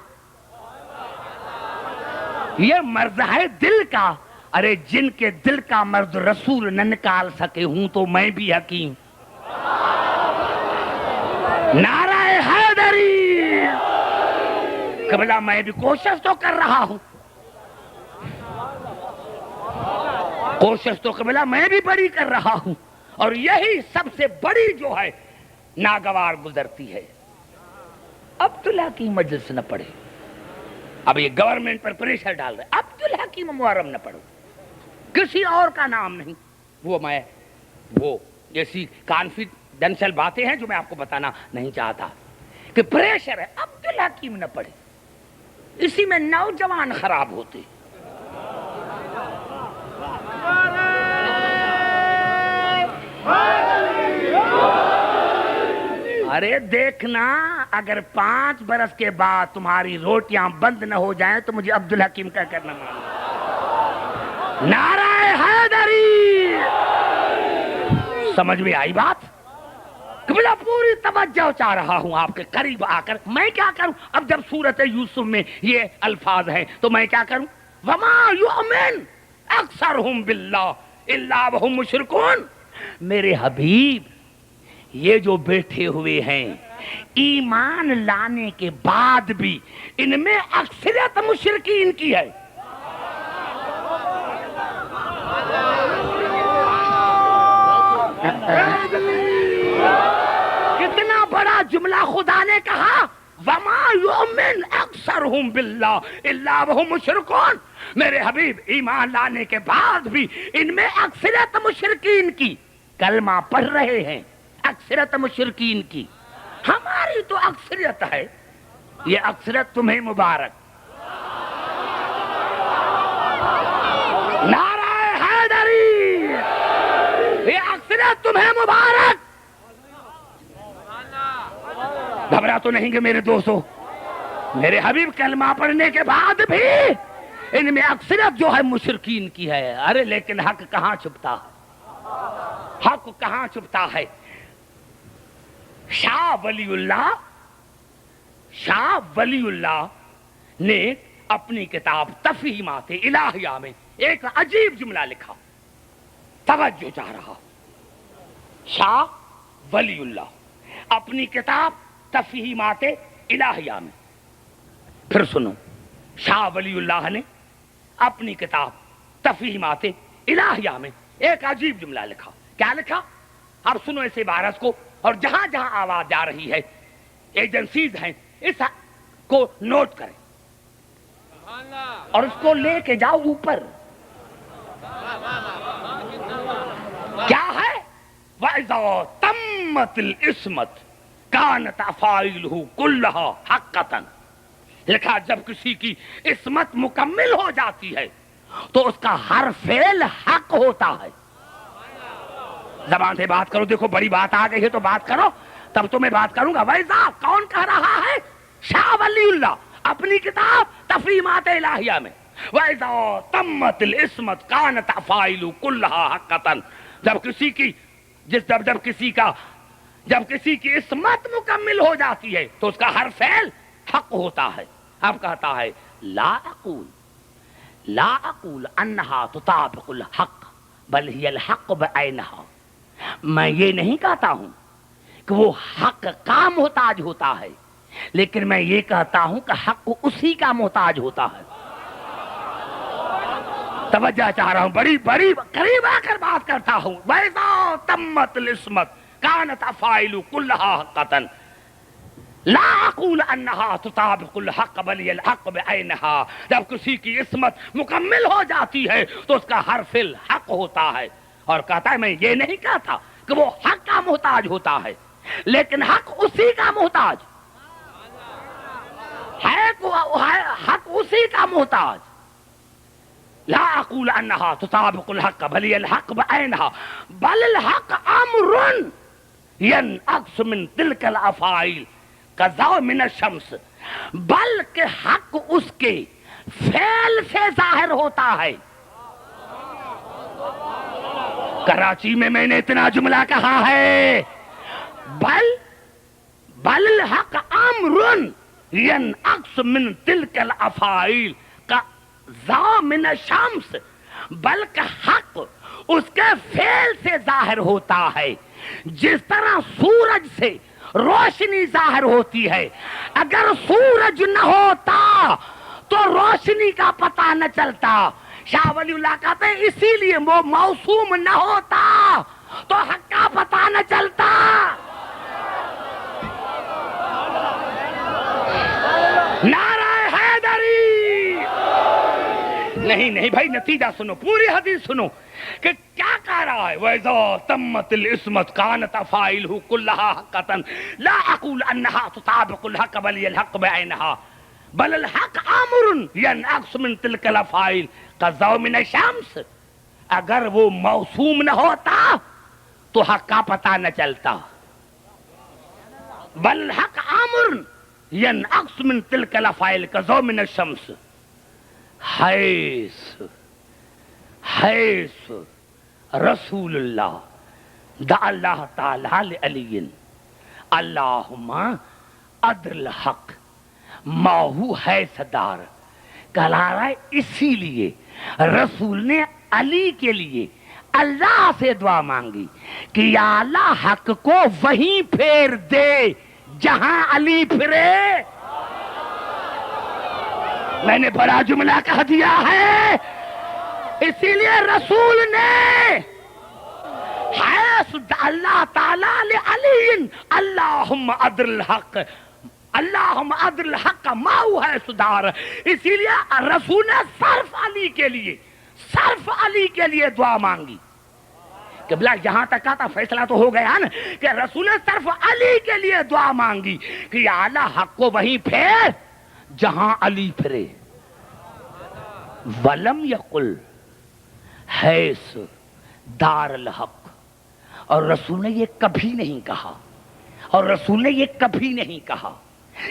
یہ مرض ہے دل کا. ارے جن کے دل کا مرض رسول نہ نکال سکے ہوں تو میں بھی حکیم. نعرہ حیدری. قبلہ میں بھی کوشش تو کر رہا ہوں، کوشش تو قبلہ میں بھی بڑی کر رہا ہوں. اور یہی سب سے بڑی جو ہے ناگوار گزرتی ہے. عبدالحکیم مجلس نہ پڑھے. اب یہ گورنمنٹ پر پریشر ڈال رہے، عبدالحکیم محرم نہ پڑھو، کسی اور کا نام نہیں. وہ جیسی کانفیڈینشل باتیں ہیں جو میں آپ کو بتانا نہیں چاہتا کہ پریشر ہے. عبدالحکیم نہ پڑھے، اسی میں نوجوان خراب ہوتے. ارے دیکھنا اگر 5 برس کے بعد تمہاری روٹیاں بند نہ ہو جائیں تو مجھے عبدالحکیم کا کرنا معلوم. نعرہ حیدری. سمجھ میں آئی بات؟ قبلہ پوری توجہ چاہ رہا ہوں آپ کے قریب آ کر. میں کیا کروں اب جب سورت یوسف میں یہ الفاظ ہیں تو میں کیا کروں؟ وما یؤمن اکثرہم باللہ الا وہم مشرکون. میرے حبیب یہ جو بیٹھے ہوئے ہیں ایمان لانے کے بعد بھی ان میں اکثریت مشرکین کی ہے. کتنا بڑا جملہ خدا نے کہا، وما یؤمن اکثرہم باللہ الا وہم مشرکون. میرے حبیب ایمان لانے کے بعد بھی ان میں اکثریت مشرکین کی. کلمہ پڑھ رہے ہیں اکثریت مشرکین کی. ہماری تو اکثریت ہے، یہ اکثریت تمہیں مبارک. نعرہ حیدری. یہ اکثریت تمہیں مبارک. گھبرا تو نہیں گے میرے دوستوں؟ میرے حبیب کلمہ پڑھنے کے بعد بھی ان میں اکثریت جو ہے مشرکین کی ہے. ارے لیکن حق کہاں چھپتا ہے؟ حق کہاں چھپتا ہے؟ شاہ ولی اللہ نے اپنی کتاب تفہیمات الہیہ میں ایک عجیب جملہ لکھا، توجہ چاہ رہا. شاہ ولی اللہ اپنی کتاب تفہیمات الہیہ میں، پھر سنو، شاہ ولی اللہ نے اپنی کتاب تفہیمات الہیہ میں ایک عجیب جملہ لکھا. کیا لکھا؟ اب سنو اس عبارت کو، اور جہاں جہاں آواز جا رہی ہے ایجنسیز ہیں اس کو نوٹ کریں اور اس کو لے کے جاؤ اوپر. کیا ہے؟ وَإِذَا تَمَّتِ الْعِصْمَةُ كَانَتْ أَفْعَالُهُ كُلُّهَا حَقًّا. لکھا جب کسی کی عصمت مکمل ہو جاتی ہے تو اس کا ہر فعل حق ہوتا ہے. زبان سے بات کرو، دیکھو بڑی بات آ گئی ہے تو بات کرو، تب تو میں بات کروں گا. وَإِذَا کون کہہ رہا ہے؟ شاہ ولی اللہ اپنی کتاب تفہیمات الہیہ میں. وَإِذَا تَمَّتِ الْعِصْمَةُ كَانَتْ أَفْعَالُهُ كُلُّهَا حَقًّا. جب کسی کی عصمت مکمل ہو جاتی ہے تو اس کا ہر فعل حق ہوتا ہے. اب کہتا ہے لا اقول انہا تطابق الحق بل ہی الحق بعینہا. میں یہ نہیں کہتا ہوں کہ وہ حق کا محتاج ہوتا ہے، لیکن میں یہ کہتا ہوں کہ حق اسی کا محتاج ہوتا ہے. توجہ چاہ رہا ہوں، بڑی بڑی قریب آ کر بات کرتا ہوں. وَإِذَا تَمَّتِ الْعِصْمَةُ كَانَتْ أَفْعَالُهُ كُلُّهَا حَقًّا. لا اقول انہا تطابق الحق بل ہی الحق بعینہا. جب کسی کی عصمت مکمل ہو جاتی ہے تو اس کا ہر فعل حق ہوتا ہے. اور کہتا ہے میں یہ نہیں کہتا کہ وہ حق کا محتاج ہوتا ہے، لیکن حق اسی کا محتاج ہے. حق اسی کا محتاج. لا اقول انہا تطابق الحق بل ہی الحق بعینہا بل الحق امر ینعکس من تلک الافعال قضاء من الشمس. بلکہ حق اس کے فعل سے ظاہر ہوتا ہے. کراچی میں نے اتنا جملہ کہا ہے، بل الحق امر ینعکس من تلک الافعال قضاء من الشمس. بلکہ حق اس کے فعل سے ظاہر ہوتا ہے، جس طرح سورج سے روشنی ظاہر ہوتی ہے. اگر سورج نہ ہوتا تو روشنی کا پتہ نہ چلتا. شاہ ولی اللہ کہتے ہیں اسی لیے وہ موسوم نہ ہوتا تو حق کا پتہ نہ چلتا. نعرہ حیدری. نہیں بھائی، نتیجہ سنو، پوری حدیث سنو کہ کیا کہہ رہا ہے. وَإِذَا تَمَّتِ الْعِصْمَةُ كَانَتْ أَفْعَالُهُ كُلُّهَا حَقًّا لا اقول انہا تطابق الحق بل ہی الحق بعینہا بل الحق امر ینعکس من تلک الافعال قضاء من الشمس. اگر وہ موسوم نہ ہوتا تو حق کا پتہ نہ چلتا. بل الحق امر ینعکس من تلک الافعال قضاء من الشمس. حیث رسول اللہ دا اللہ تعالی لعلی اللہم ادر الحق ماہو حیث دار. کہلا رہا ہے اسی لیے رسول نے علی کے لیے اللہ سے دعا مانگی کہ یا اللہ حق کو وہیں پھیر دے جہاں علی پھرے. میں نے بڑا جملہ کہہ دیا ہے، اسی لیے رسول نے حیث اللہ تعالیٰ لعلی اللہم ادر الحق اللہم ادر الحق ماہو حیث دار. اسی لیے رسول نے صرف علی کے لیے دعا مانگی. قبلہ یہاں تک کا تھا، فیصلہ تو ہو گیا نا کہ رسول نے صرف علی کے لیے دعا مانگی کہ یا اللہ حق کو وہیں پھیر جہاں علی پھرے. ولم یقل حیث دار الحق. اور رسول نے یہ کبھی نہیں کہا اور رسول نے یہ کبھی نہیں کہا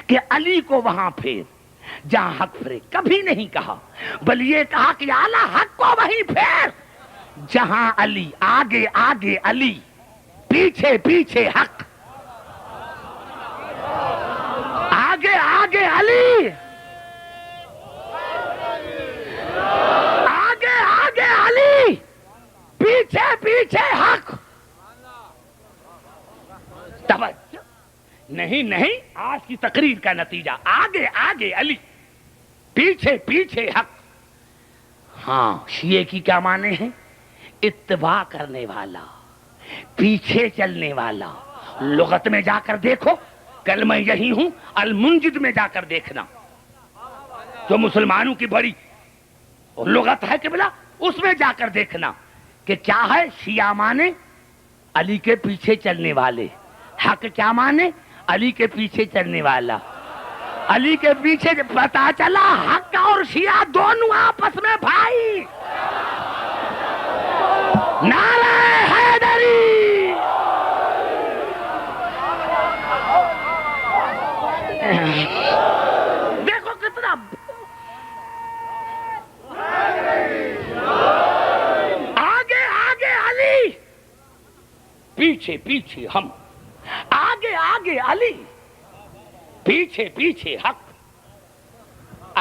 کہ علی کو وہاں پھیر جہاں حق پھرے، کبھی نہیں کہا، بل یہ کہا کہ اعلیٰ حق کو وہیں پھیر جہاں علی، آگے آگے علی، پیچھے پیچھے حق، آگے آگے علی، آگے آگے علی، پیچھے پیچھے حق۔ توجہ، نہیں نہیں، آج کی تقریر کا نتیجہ آگے آگے علی، پیچھے پیچھے حق۔ ہاں، شیعہ کی کیا معنی ہے؟ اتباع کرنے والا، پیچھے چلنے والا۔ لغت میں جا کر دیکھو، کل میں یہی ہوں، المنجد میں جا کر دیکھنا، جو مسلمانوں کی بڑی لغت ہے قبلہ، اس میں جا کر دیکھنا کہ کیا ہے شیعہ مانے علی کے پیچھے چلنے والے، حق کیا مانے علی کے پیچھے چلنے والا۔ علی کے پیچھے پتا چلا حق اور شیعہ دونوں آپس میں بھائی۔ نعرہ حیدری، دیکھو کتنا آگے آگے علی، پیچھے پیچھے ہم، آگے آگے علی، پیچھے پیچھے حق۔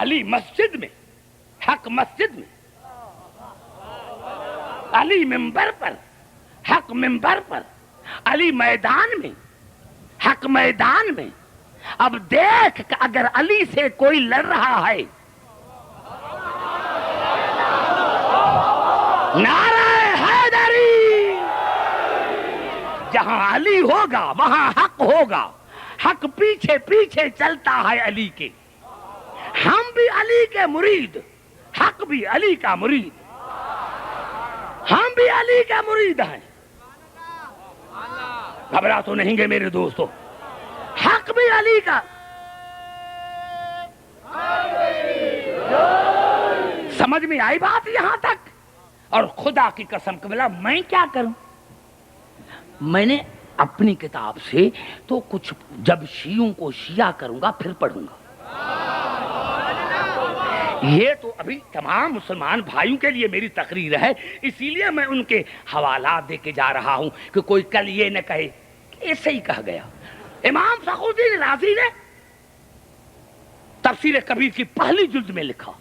علی مسجد میں، حق مسجد میں، علی منبر پر، حق منبر پر، علی میدان میں، حق میدان میں۔ اب دیکھ کہ اگر علی سے کوئی لڑ رہا ہے، نعرہ حیدری، جہاں علی ہوگا وہاں حق ہوگا۔ حق پیچھے پیچھے چلتا ہے علی کے، ہم بھی علی کے مرید، حق بھی علی کا مرید، ہم بھی علی کے مرید ہیں۔ گھبرا تو نہیں گے میرے دوستو، حق بھی علی کا۔ سمجھ میں آئی بات یہاں تک؟ اور خدا کی قسم قبلہ میں کیا کروں، میں نے اپنی کتاب سے تو کچھ، جب شیعوں کو شیعہ کروں گا پھر پڑھوں گا۔ یہ تو ابھی تمام مسلمان بھائیوں کے لیے میری تقریر ہے، اسی لیے میں ان کے حوالات دے کے جا رہا ہوں کہ کوئی کل یہ نہ کہے کہ ایسے ہی کہا گیا۔ امام فخر الدین رازی نے تفسیر کبیر کی پہلی جلد میں لکھا،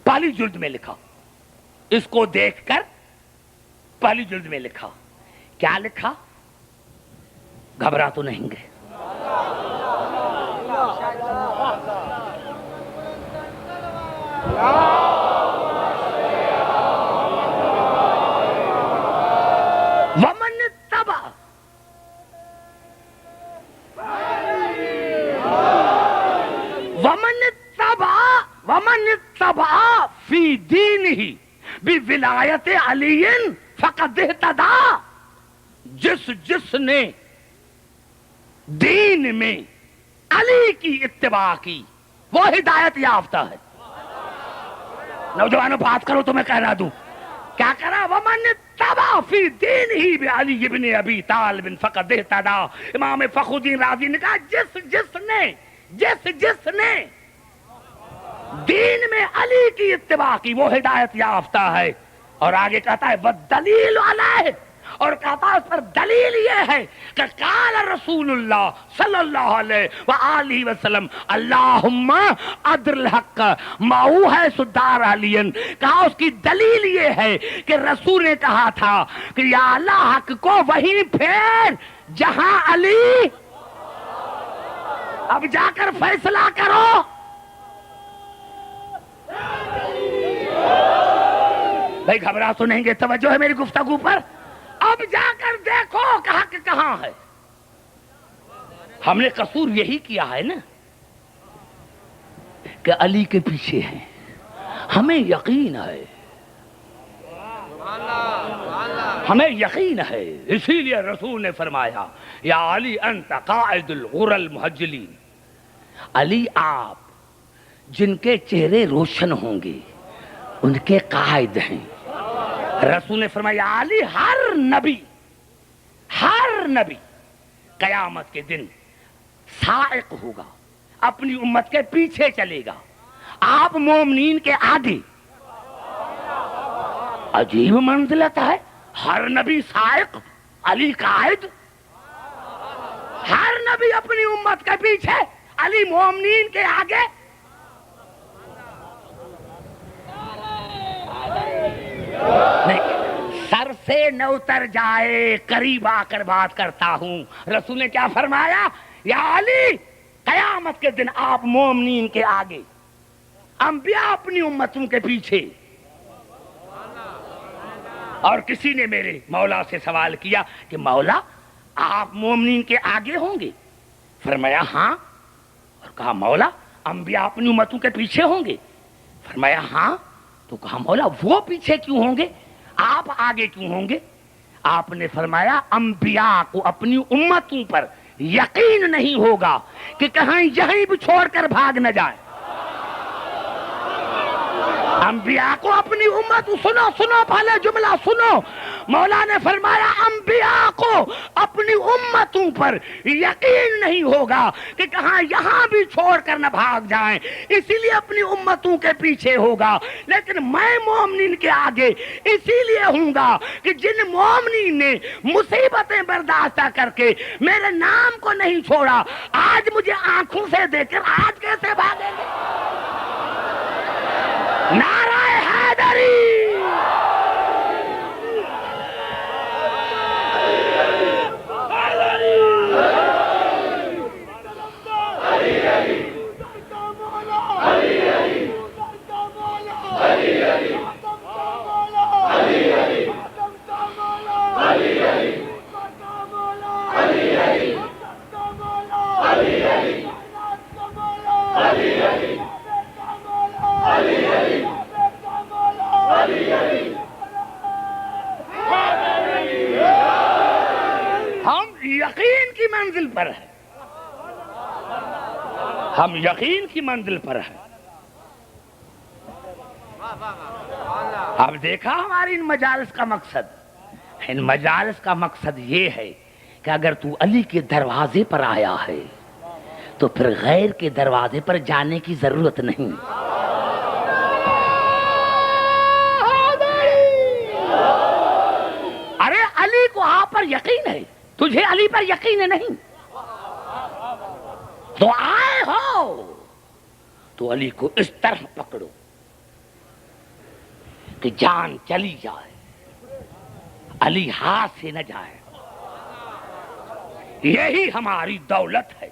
پہلی جلد میں لکھا، اس کو دیکھ کر پہلی جلد میں لکھا، کیا لکھا؟ گھبرا تو نہیں گے؟ ومن اتبع، ومن اتبع فی دینہ بولایت علی فقد اہتدی، جس نے دین میں علی کی اتباع کی وہ ہدایت یافتہ ہے۔ نوجوانوں بات کرو تو میں کہنا دوں، کیا کرا؟ ومن اتبع فی دینہ بعلی ابن ابی طالب فقد اہتدی۔ امام فخر الدین رازی نے کہا جس نے دین میں علی کی اتباع کی وہ ہدایت یافتہ ہے۔ اور آگے کہتا ہے والدلیل علیہ، اور کہتا ہے اس پر دلیل یہ ہے کہ قال رسول اللہ صلی اللہ علیہ وآلہ وسلم اللہم ادر الحق ماؤ ہے سدار علین۔ کہا اس کی دلیل یہ ہے کہ رسول نے کہا تھا کہ یا اللہ حق کو وہیں پھیر جہاں علی۔ اب جا کر فیصلہ کرو، بھائی گھبرا تو نہیں گے؟ توجہ ہے میری گفتگو پر؟ اب جا کر دیکھو کہ حق کہاں ہے۔ ہم نے قصور یہی کیا ہے نا کہ علی کے پیچھے ہیں، ہمیں یقین ہے، ہمیں یقین ہے، اسی لیے رسول نے فرمایا یا علی انت قائد الغر المحجلین، علی آپ جن کے چہرے روشن ہوں گے ان کے قائد ہیں۔ رسول نے فرمایا علی ہر نبی قیامت کے دن سائق ہوگا، اپنی امت کے پیچھے چلے گا، آپ مومنین کے آگے۔ عجیب منزلت ہے، ہر نبی سائق، علی قائد، ہر نبی اپنی امت کے پیچھے، علی مومنین کے آگے۔ نہیں، سر سے نہ اتر جائے، قریب آ کر بات کرتا ہوں۔ رسول نے کیا فرمایا؟ یا علی، قیامت کے دن آپ مومنین کے آگے، انبیاء اپنی امتوں کے پیچھے۔ اور کسی نے میرے مولا سے سوال کیا کہ مولا آپ مومنین کے آگے ہوں گے؟ فرمایا ہاں۔ اور کہا مولا انبیاء اپنی امتوں کے پیچھے ہوں گے؟ فرمایا ہاں۔ تو کہا مولا وہ پیچھے کیوں ہوں گے، آپ آگے کیوں ہوں گے؟ آپ نے فرمایا انبیاء کو اپنی امتوں پر یقین نہیں ہوگا کہ کہیں یہیں بھی چھوڑ کر بھاگ نہ جائیں۔ انبیاء کو اپنی امت، سنو پہلے جملہ سنو، مولا نے فرمایا انبیاء کو اپنی امتوں پر یقین نہیں ہوگا کہ کہاں یہاں بھی چھوڑ کر نہ بھاگ جائیں، اسی لیے اپنی امتوں کے پیچھے ہوگا۔ لیکن میں مومنین کے آگے اسی لیے ہوں گا کہ جن مومنین نے مصیبتیں برداشت کر کے میرے نام کو نہیں چھوڑا، آج مجھے آنکھوں سے دیکھ کر آج کیسے بھاگیں گے؟ نعرہ حیدری! ہم یقین کی منزل پر ہیں، ہم یقین کی منزل پر ہیں۔ اب دیکھا ہماری ان مجالس کا مقصد، ان مجالس کا مقصد یہ ہے کہ اگر تو علی کے دروازے پر آیا ہے تو پھر غیر کے دروازے پر جانے کی ضرورت نہیں۔ ارے علی کو آپ پر یقین ہے، تجھے علی پر یقین نہیں تو آئے ہو تو علی کو اس طرح پکڑو کہ جان چلی جائے، علی ہاتھ سے نہ جائے۔ یہی ہماری دولت ہے،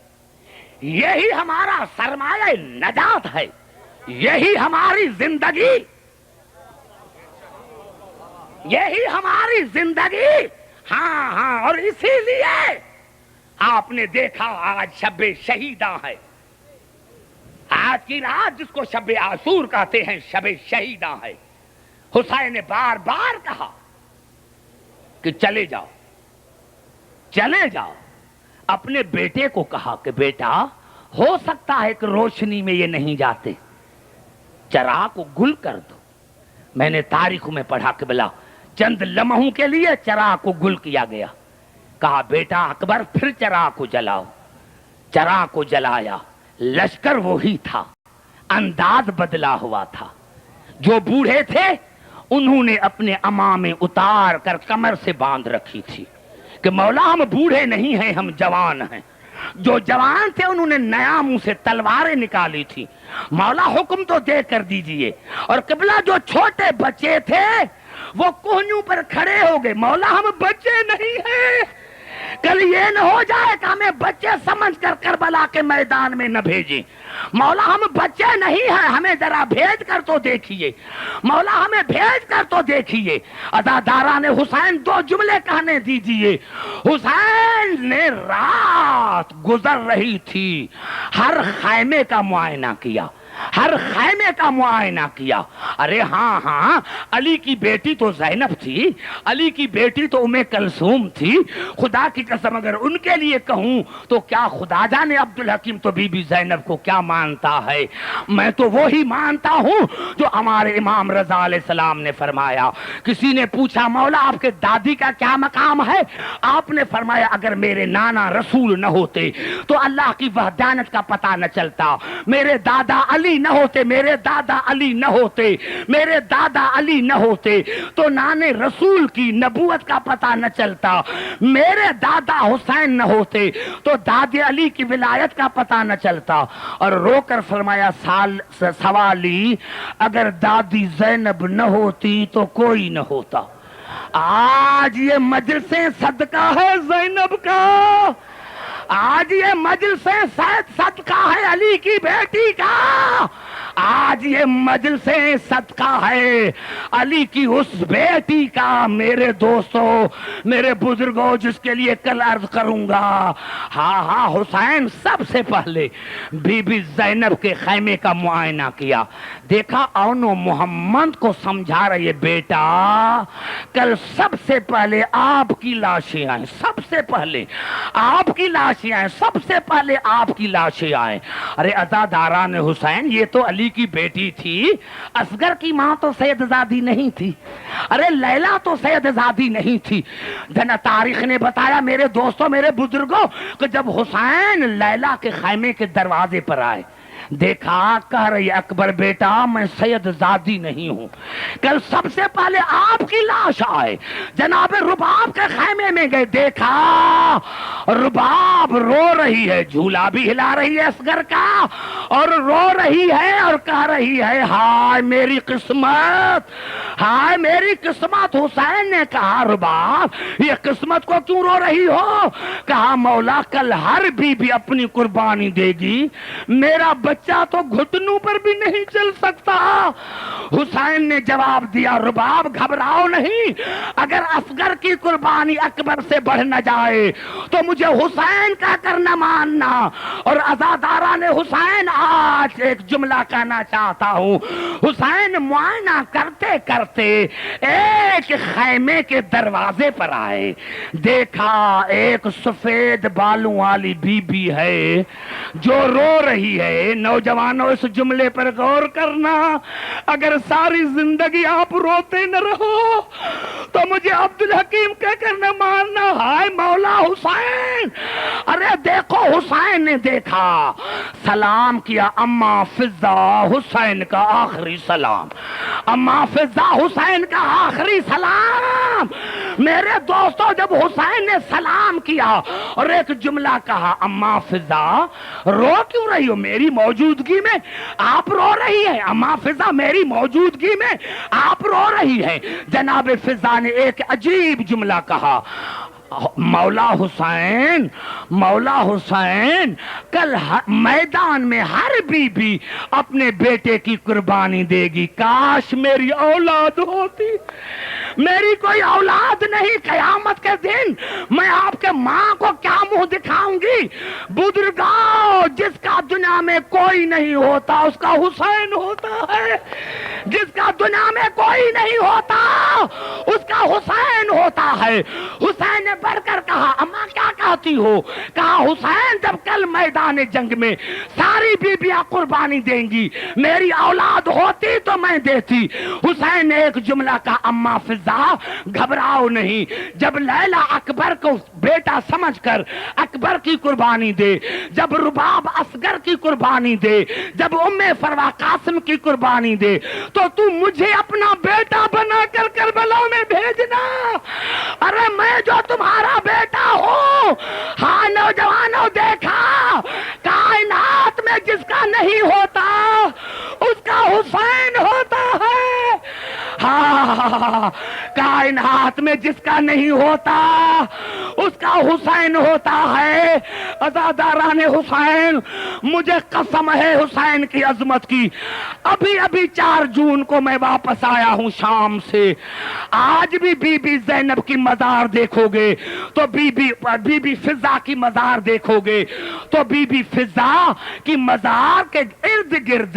یہی ہمارا سرمایہ نجات ہے، یہی ہماری زندگی، یہی ہماری زندگی۔ ہاں، اور اسی لیے آپ نے دیکھا آج شب شہیداں ہے، آج کی رات جس کو شب عاشور کہتے ہیں، شب شہیداں ہے۔ حسین نے بار بار کہا کہ چلے جاؤ، چلے جاؤ۔ اپنے بیٹے کو کہا کہ بیٹا ہو سکتا ہے کہ روشنی میں یہ نہیں جاتے، چراغ کو گل کر دو۔ میں نے تاریخ میں پڑھا کہ بلا چند لمحوں کے لیے چراغ کو گل کیا گیا۔ کہا بیٹا اکبر پھر چراغ کو جلاؤ، چراغ کو جلایا۔ لشکر وہی تھا، انداز بدلا ہوا تھا۔ جو بوڑھے تھے انہوں نے اپنے امامیں اتار کر کمر سے باندھ رکھی تھی کہ مولا ہم بوڑھے نہیں ہیں، ہم جوان ہیں۔ جو جوان تھے انہوں نے نیا منہ سے تلواریں نکالی تھی، مولا حکم تو دے کر دیجئے۔ اور قبلہ جو چھوٹے بچے تھے وہ کوہنیوں پر کھڑے ہو گئے، مولا ہم بچے نہیں ہیں، کل یہ نہ ہو جائے کہ ہمیں بچے سمجھ کر کربلا کے میدان میں نہ بھیجیں۔ مولا ہم بچے نہیں ہیں، ہمیں ذرا بھیج کر تو دیکھیے، مولا ہمیں بھیج کر تو دیکھیے۔ عزاداران حسین دو جملے کہنے دیجئے۔ حسین نے رات گزر رہی تھی، ہر خیمے کا معائنہ کیا، ہر خیمے کا معائنہ کیا. ارے ہاں ہاں علی کی بیٹی تو زینب تھی, علی کی بیٹی تو ام کلثوم تھی. خدا کی قسم اگر ان کے لیے کہوں تو کیا خدا جانے عبدالحکیم تو بی بی زینب کو کیا مانتا ہے. میں تو وہی مانتا ہوں جو ہمارے امام رضا علیہ السلام نے فرمایا. کسی نے پوچھا مولا آپ کے دادی کا کیا مقام ہے؟ آپ نے فرمایا اگر میرے نانا رسول نہ ہوتے تو اللہ کی وحدانیت کا پتہ نہ چلتا. میرے دادا علی نہ ہوتے, میرے دادا علی نہ ہوتے, میرے دادا علی نہ ہوتے تو نانے رسول کی نبوت کا پتہ نہ چلتا. میرے دادا حسین نہ ہوتے تو دادے علی کی ولایت کا پتہ نہ چلتا. اور رو کر فرمایا سوالی اگر دادی زینب نہ ہوتی تو کوئی نہ ہوتا. آج یہ مجلسیں صدقہ ہے زینب کا, آج یہ مجلسیں صدقہ ہے علی کی بیٹی کا, آج یہ مجلسیں صدقہ ہے علی کی اس بیٹی کا. میرے دوستو, میرے بزرگوں, جس کے لیے کل عرض کروں گا, ہاں ہاں حسین سب سے پہلے بی بی زینب کے خیمے کا معائنہ کیا. دیکھا اونو محمد کو سمجھا رہے بیٹا کل سب سے پہلے آپ کی لاشیں آئیں, سب سے پہلے آپ کی لاشیں آئیں, سب سے پہلے آپ کی لاشیں آئیں. ارے عزاداران حسین یہ تو علی کی بیٹی تھی, اصغر کی ماں تو سیدزادی نہیں تھی, ارے لیلا تو سیدزادی نہیں تھی. جنا تاریخ نے بتایا میرے دوستوں, میرے بزرگوں, کہ جب حسین لیلا کے خیمے کے دروازے پر آئے دیکھا کہہ رہی اکبر بیٹا میں سید زادی نہیں ہوں. کل سب سے پہلے آپ کی لاش آئے, جناب رباب کے خیمے میں گئے, دیکھا رباب رو رہی ہے, جھولا بھی ہلا رہی ہے اصغر کا, اور رو رہی ہے اور کہہ رہی ہے ہائے میری قسمت, ہائے میری قسمت. حسین نے کہا رباب یہ قسمت کو کیوں رو رہی ہو؟ کہا مولا کل ہر بی بی اپنی قربانی دے گی, میرا بچہ تو گھٹنوں پر بھی نہیں چل سکتا. حسین نے جواب دیا رباب گھبراؤ نہیں, اگر اصغر کی قربانی اکبر سے بڑھ نہ جائے تو مجھے حسین کا کرنا ماننا. اور عزاداران حسین آج ایک جملہ کہنا چاہتا ہوں. حسین معائنہ کرتے کرتے ایک خیمے کے دروازے پر آئے, دیکھا ایک سفید بالوں والی بی بی ہے جو رو رہی ہے. نوجوانوں اس جملے پر غور کرنا, اگر ساری زندگی آپ روتے نہ رہو تو مجھے عبدالحکیم کہہ کر نہ ماننا ہائے مولا حسین. ارے دیکھو حسین نے دیکھا, سلام کیا, اما فضا حسین کا آخری سلام, اما فضا حسین کا آخری سلام. میرے دوستو جب حسین نے سلام کیا اور ایک جملہ کہا اما فضا رو کیوں رہی ہو, میری موجودگی میں آپ رو رہی ہے, اما فضا میری موجودگی میں آپ رو رہی ہے. جناب فضا نے ایک عجیب جملہ کہا, مولا حسین, مولا حسین کل میدان میں ہر بی بی اپنے بیٹے کی قربانی دے گی, کاش میری اولاد ہوتی. میری کوئی اولاد نہیں, قیامت کے دن میں آپ کے ماں کو کیا منہ دکھاؤں گی. بزرگاؤ جس کا دنیا میں کوئی نہیں ہوتا اس کا حسین ہوتا ہے, جس کا دنیا میں کوئی نہیں ہوتا اس کا حسین ہوتا ہے. حسین نے بڑھ کر کہا اماں کیا کہتی ہو؟ کہا حسین جب کل میدان جنگ میں ساری بیبیاں قربانی دیں گی, میری اولاد ہوتی تو میں دیتی. حسین نے ایک جملہ کہا اما فضا گھبراؤ نہیں, جب لیلا اکبر کو بیٹا سمجھ کر اکبر کی قربانی دے, جب رباب اصغر کی قربانی دے, جب ام فروا قاسم کی قربانی دے, تو مجھے اپنا بیٹا بنا کر کربلا میں بھیجنا. ارے میں جو تمہارا بیٹا ہوں. ہاں نوجوانوں دیکھا کائنات میں جس کا نہیں ہوتا اس کا حسین ہوتا ہے. ہاں کائنات میں جس کا نہیں ہوتا اس کا حسین ہوتا ہے. عزاداران حسین مجھے قسم ہے حسین کی عظمت کی, ابھی 4 جون کو میں واپس آیا ہوں شام سے. آج بھی بی بی زینب کی مزار دیکھو گے تو بی بی فضا کی مزار دیکھو گے تو بی بی فضا کی مزار کے ارد گرد